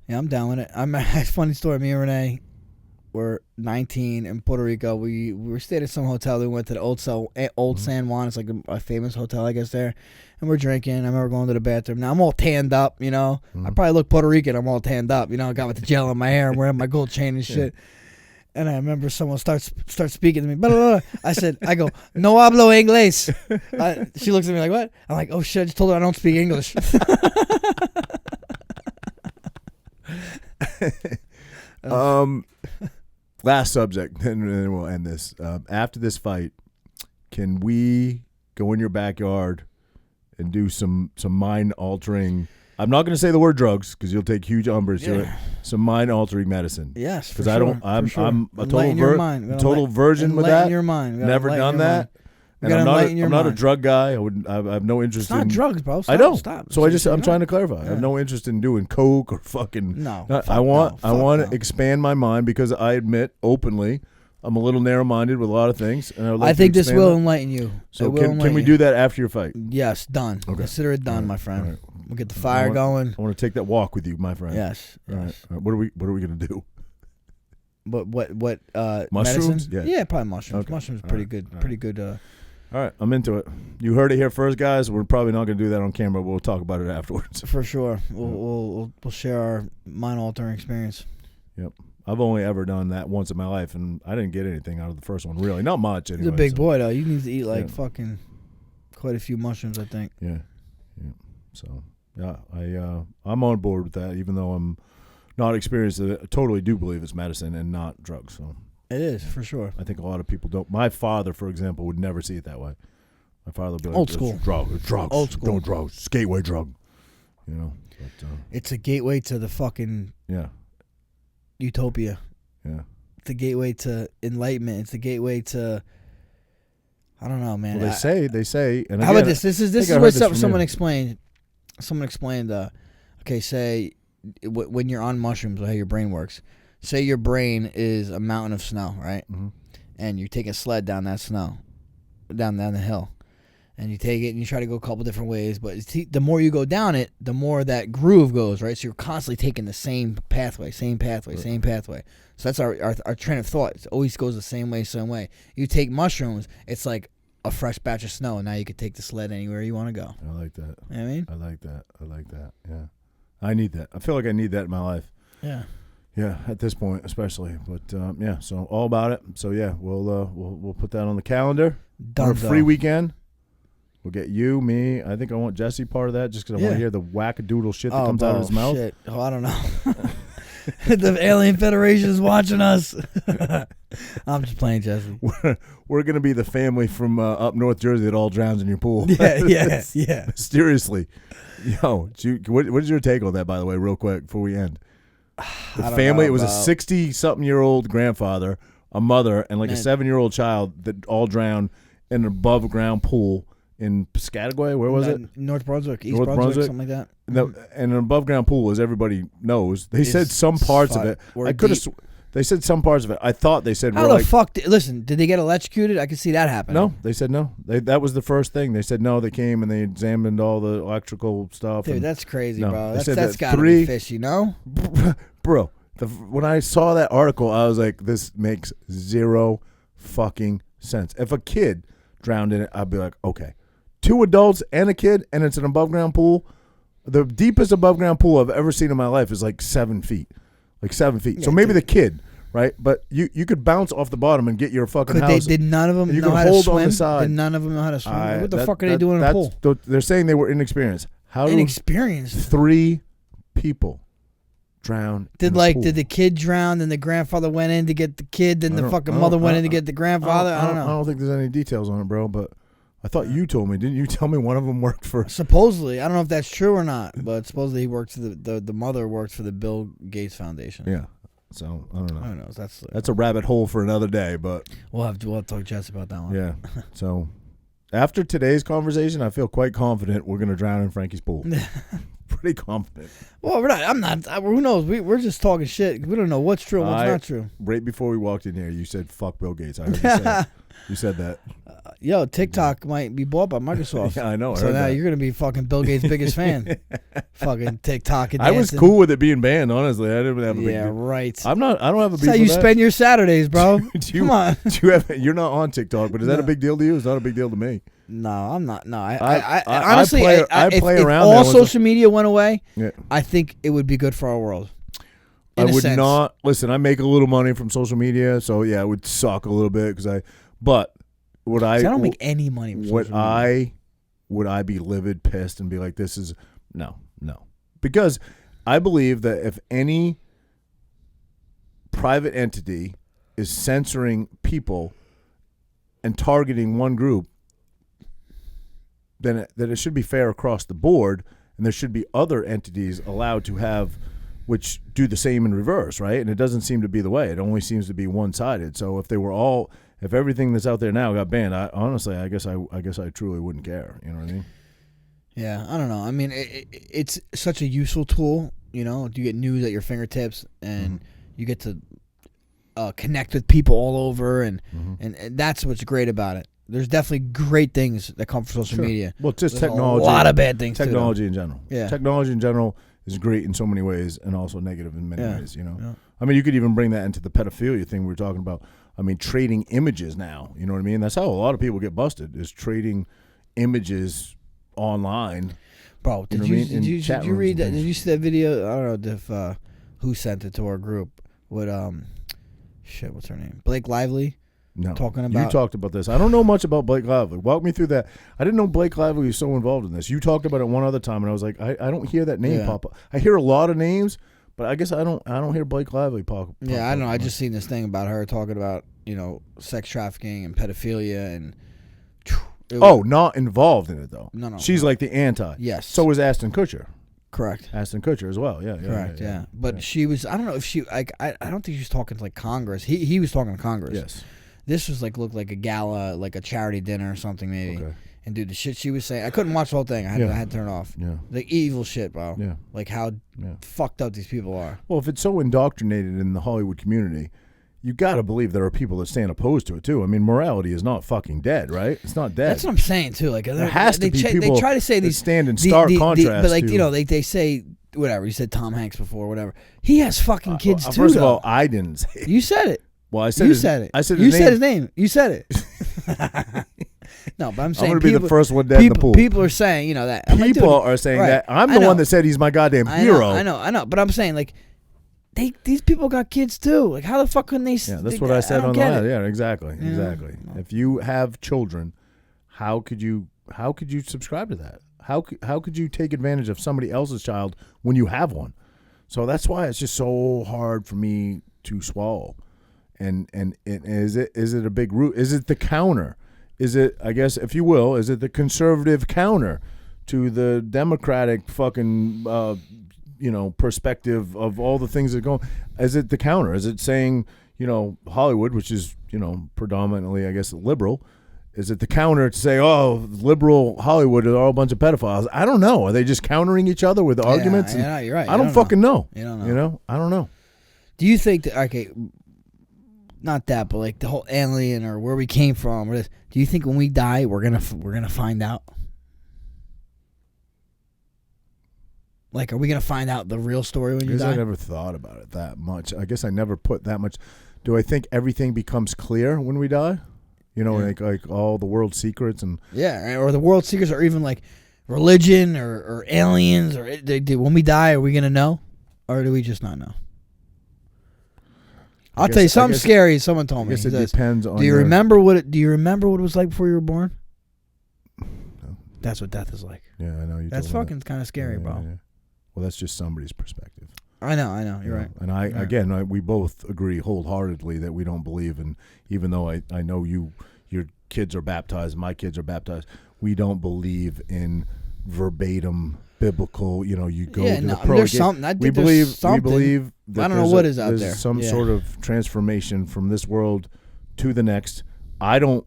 Yeah, I'm down with it. It's a funny story. Me and Renee were 19 in Puerto Rico. We were staying at some hotel. We went to the old San Juan. It's like a famous hotel, I guess, there. And we're drinking. I remember going to the bathroom. Now, I'm all tanned up, you know. I probably look Puerto Rican. I'm all tanned up, you know. I got with the gel in my hair and wearing my gold chain and shit. And I remember someone starts speaking to me. Blah, blah, blah. I go, no hablo inglés. She looks at me like, what? I'm like, oh, shit, I just told her I don't speak English. Last subject, and then we'll end this. After this fight, can we go in your backyard and do some mind altering? I'm not going to say the word drugs because you'll take huge umbrage to it. Some mind altering medicine. Yes, because I'm a total virgin with that. In your mind. Never done that. And I'm not a drug guy. I have no interest in. It's not drugs, bro. Stop, I know. Stop. So I'm trying to clarify. I have no interest in doing coke or fucking. No. I want to expand my mind because I admit openly I'm a little narrow-minded with a lot of things, and I think this will enlighten you. So can we do that after your fight? Yes, done. Okay. Consider it done, my friend. Right. We'll get the fire going. I want to take that walk with you, my friend. Yes. All right. What are we going to do? What mushrooms? Medicine? Yeah, probably mushrooms. Okay. Mushrooms pretty good. Pretty good. All right, I'm into it. You heard it here first, guys. We're probably not going to do that on camera, but we'll talk about it afterwards. For sure. We'll share our mind-altering experience. Yep. I've only ever done that once in my life, and I didn't get anything out of the first one, really. Not much, anyway. He's a big boy, though. You need to eat, fucking quite a few mushrooms, I think. Yeah. So, I'm on board with that, even though I'm not experienced. I totally do believe it's medicine and not drugs. So it is for sure. I think a lot of people don't. My father, for example, would never see it that way. My father would be like, Old school. It's drugs. Old school. Don't drugs. It's a gateway drug. You know. But, it's a gateway to the fucking utopia. Yeah. It's a gateway to enlightenment. It's a gateway to. I don't know, man. Well, they say. And how again, about this? This is what someone explained. Someone explained. Okay, say when you're on mushrooms, how your brain works. Say your brain is a mountain of snow, right? Mm-hmm. And you take a sled down that snow, down the hill, and you take it and you try to go a couple different ways. But the more you go down it, the more that groove goes, right? So you're constantly taking the same pathway. So that's our train of thought. It always goes the same way. You take mushrooms, it's like a fresh batch of snow. Now you could take the sled anywhere you want to go. I like that. You know what I mean? I like that. Yeah. I need that. I feel like I need that in my life. Yeah. Yeah, at this point especially. But yeah, so all about it. So yeah, we'll put that on the calendar. Done. On a free weekend. We'll get you, me. I think I want Jesse part of that just because I want to hear the wackadoodle shit that comes out of his mouth. Shit. Oh, I don't know. The Alien Federation is watching us. I'm just playing, Jesse. We're going to be the family from up North Jersey that all drowns in your pool. Yeah. Seriously. Yo, what is your take on that, by the way, real quick, before we end? The family, it was a 60-something-year-old grandfather, a mother, and like a 7-year-old child that all drowned in an above-ground pool in Piscataway. Where was it? North Brunswick, East Brunswick, something like that. And an above-ground pool, as everybody knows, they said some parts of it. I could have. They said some parts of it. I thought they said. How the fuck? Listen, did they get electrocuted? I could see that happening. No, they said no. That was the first thing. They said no. They came and they examined all the electrical stuff. Dude, that's crazy, no, bro. That's got to be fishy, no? Bro, when I saw that article, I was like, this makes zero fucking sense. If a kid drowned in it, I'd be like, okay. 2 adults and a kid, and it's an above-ground pool. The deepest above-ground pool I've ever seen in my life is like 7 feet. Like 7 feet. So maybe the kid, right? But you could bounce off the bottom and get your fucking house. Did none of them know how to swim? Did none of them know how to swim? What the fuck are they doing in a pool? They're saying they were inexperienced. Inexperienced? 3 people drowned. Did the kid drown, then the grandfather went in to get the kid, then the fucking mother went in to get the grandfather? I don't know. I don't think there's any details on it, bro, but I thought you told me. Didn't you tell me one of them worked for... Supposedly. I don't know if that's true or not, but supposedly he worked for the mother worked for the Bill Gates Foundation. Yeah. So, I don't know. I don't know. That's a rabbit hole for another day, but... We'll have to talk to Jess about that one. Yeah. So, after today's conversation, I feel quite confident we're going to drown in Frankie's pool. Pretty confident. Well, we're not. I'm not. Who knows? We're just talking shit. We don't know what's true and what's not true. Right before we walked in here, you said, fuck Bill Gates. I heard you say it. You said that. Yo, TikTok might be bought by Microsoft. Yeah, I know. So now you're going to be fucking Bill Gates' biggest fan. Fucking TikTok and I was cool with it being banned, honestly. I didn't have a big deal. Yeah, right. I don't have a big deal. That's how you spend your Saturdays, bro. Come on. You're not on TikTok, but is that a big deal to you? It's not a big deal to me. No, I'm not. No, I honestly, I play around. If all social media went away, yeah. I think it would be good for our world. I would not. Listen, I make a little money from social media, so yeah, it would suck a little bit But I don't make any money from social media. Would I be livid, pissed, and be like, this is no, because I believe that if any private entity is censoring people and targeting one group, then it should be fair across the board, and there should be other entities allowed to have, which do the same in reverse, right? And it doesn't seem to be the way. It only seems to be one-sided. So if everything that's out there now got banned, I guess I truly wouldn't care. You know what I mean? Yeah, I don't know. I mean, it's such a useful tool. You know, you get news at your fingertips, and you get to connect with people all over, and that's what's great about it. There's definitely great things that come from social media. Well, just There's technology. A lot of bad things. Technology in general. Yeah. Technology in general is great in so many ways, and also negative in many ways. You know. Yeah. I mean, you could even bring that into the pedophilia thing we were talking about. I mean, trading images now. You know what I mean? That's how a lot of people get busted. Is trading images online. Bro, did you read that? Did you see that video? I don't know if who sent it to our group. What what's her name? Blake Lively. No. Talking about. You talked about this. I don't know much about Blake Lively. Walk me through that. I didn't know Blake Lively was so involved in this. You talked about it one other time, and I was like, I don't hear that name pop up. I hear a lot of names, but I guess I don't hear Blake Lively pop up. Yeah, I don't know. I just seen this thing about her talking about, sex trafficking and pedophilia and. Not involved in it though. No. She's like the anti. Yes. So was Ashton Kutcher. Correct. Ashton Kutcher as well. Yeah. Correct. Yeah. But she was. I don't know if she. I don't think she was talking to like Congress. He was talking to Congress. Yes. This was looked like a gala, like a charity dinner or something maybe. Okay. And dude, the shit she was saying, I couldn't watch the whole thing. I had to turn it off. Yeah. The evil shit, bro. Yeah. Like how fucked up these people are. Well, if it's so indoctrinated in the Hollywood community, you got to believe there are people that stand opposed to it too. I mean, morality is not fucking dead, right? It's not dead. That's what I'm saying too. Like there has to be people they try to say that these stand in stark contrast. but like to, they say whatever. You said Tom Hanks before, whatever. He has fucking kids too. First of all, I didn't say it. You said it. Well, I said you said it. I said you his said name. his name. You said it. No, but I'm saying I'm going to be the first one dead in the pool. People are saying, that. People are saying that. I'm the one that said he's my goddamn hero. I know. But I'm saying, like, these people got kids too. Like, how the fuck couldn't they? Yeah, that's what I said on the line. Yeah, exactly. Yeah. If you have children, how could you subscribe to that? How could you take advantage of somebody else's child when you have one? So that's why it's just so hard for me to swallow. And is it a big root? Is it the counter? Is it, I guess, if you will, is it the conservative counter to the Democratic fucking, perspective of all the things that go? Is it the counter? Is it saying, Hollywood, which is, predominantly, I guess, liberal, is it the counter to say, liberal Hollywood are all a bunch of pedophiles? I don't know. Are they just countering each other with arguments? Yeah, you're right. I don't fucking know. You don't know. I don't know. Do you think that, okay, not that, but like the whole alien or where we came from, do you think when we die we're gonna find out? Like, are we gonna find out the real story when you die? I never thought about it that much. I guess I never put that much. Do I think everything becomes clear when we die? Like all the world secrets and or the world secrets, or even like religion or aliens, or when we die, are we gonna know, or do we just not know? I'll tell you something scary. Someone told me. I guess it depends on. Do you remember what it was like before you were born? No. That's what death is like. Yeah, I know. That's fucking kind of scary, bro. Yeah. Well, that's just somebody's perspective. I know. You're right. And we both agree wholeheartedly that we don't believe in. Even though I know your kids are baptized, my kids are baptized. We don't believe in verbatim biblical. You go to the pro. There's something. I think we believe. That I don't know what is out there. Some sort of transformation from this world to the next. I don't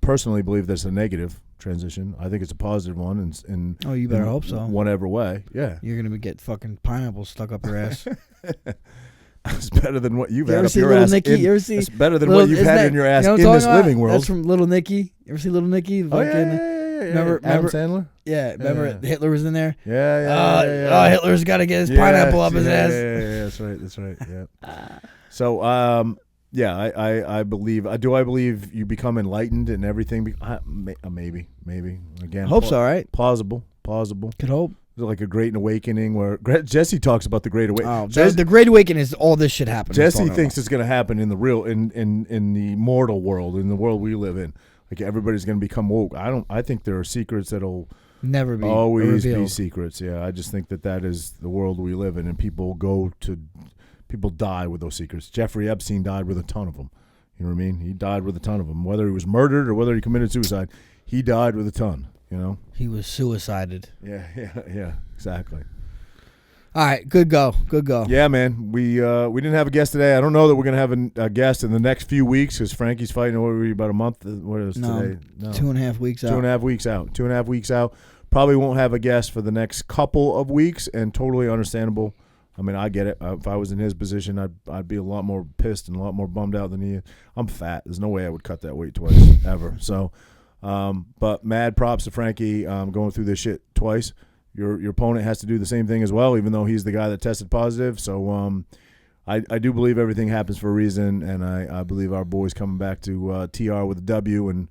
personally believe there's a negative transition. I think it's a positive one. And you better hope so. Whatever way, yeah. You're gonna get fucking pineapples stuck up your ass. It's better than what you've had up your Little ass. Nicky? You ever see? It's better than what you've had in your ass in this living world. That's from Little Nicky. You ever see Little Nicky? Yeah. Remember Adam Sandler? Yeah, remember Hitler was in there? Yeah. Oh, Hitler's got to get his pineapple up his ass. Yeah, that's right. Yeah. So, I believe. Do I believe you become enlightened and everything? Maybe. Again, Hope so, right? Plausible. Could hope. Like a great awakening where Jesse talks about the great awakening. The great awakening is all this shit happening. Jesse thinks it's going to happen in the real, in the mortal world, in the world we live in. Like everybody's going to become woke. I think there are secrets that'll never be always revealed. Be secrets. Yeah, I just think that is the world we live in, and people die with those secrets. Jeffrey Epstein died with a ton of them. You know what I mean? He died with a ton of them. Whether he was murdered or whether he committed suicide, he died with a ton. He was suicided. Yeah, exactly. All right, good go. Yeah, man. We didn't have a guest today. I don't know that we're gonna have a guest in the next few weeks because Frankie's fighting. What were we, about a month? What is today? No, 2.5 weeks out. 2.5 weeks out. 2.5 weeks out. Probably won't have a guest for the next couple of weeks, and totally understandable. I mean, I get it. If I was in his position, I'd be a lot more pissed and a lot more bummed out than he is. I'm fat. There's no way I would cut that weight twice ever. So, but mad props to Frankie going through this shit twice. Your opponent has to do the same thing as well, even though he's the guy that tested positive. So I do believe everything happens for a reason, and I believe our boy's coming back to TR with a W and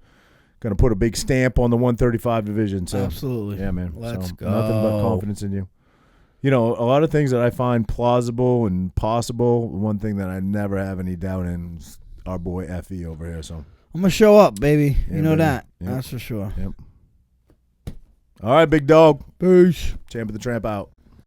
going to put a big stamp on the 135 division. So absolutely. Yeah, man. Let's go. Nothing but confidence in you. A lot of things that I find plausible and possible, one thing that I never have any doubt in is our boy Fe over here. So I'm gonna show up, baby. Yeah, you know baby. that. Yep. That's for sure. Yep. All right, big dog. Peace. Champ of the Tramp out.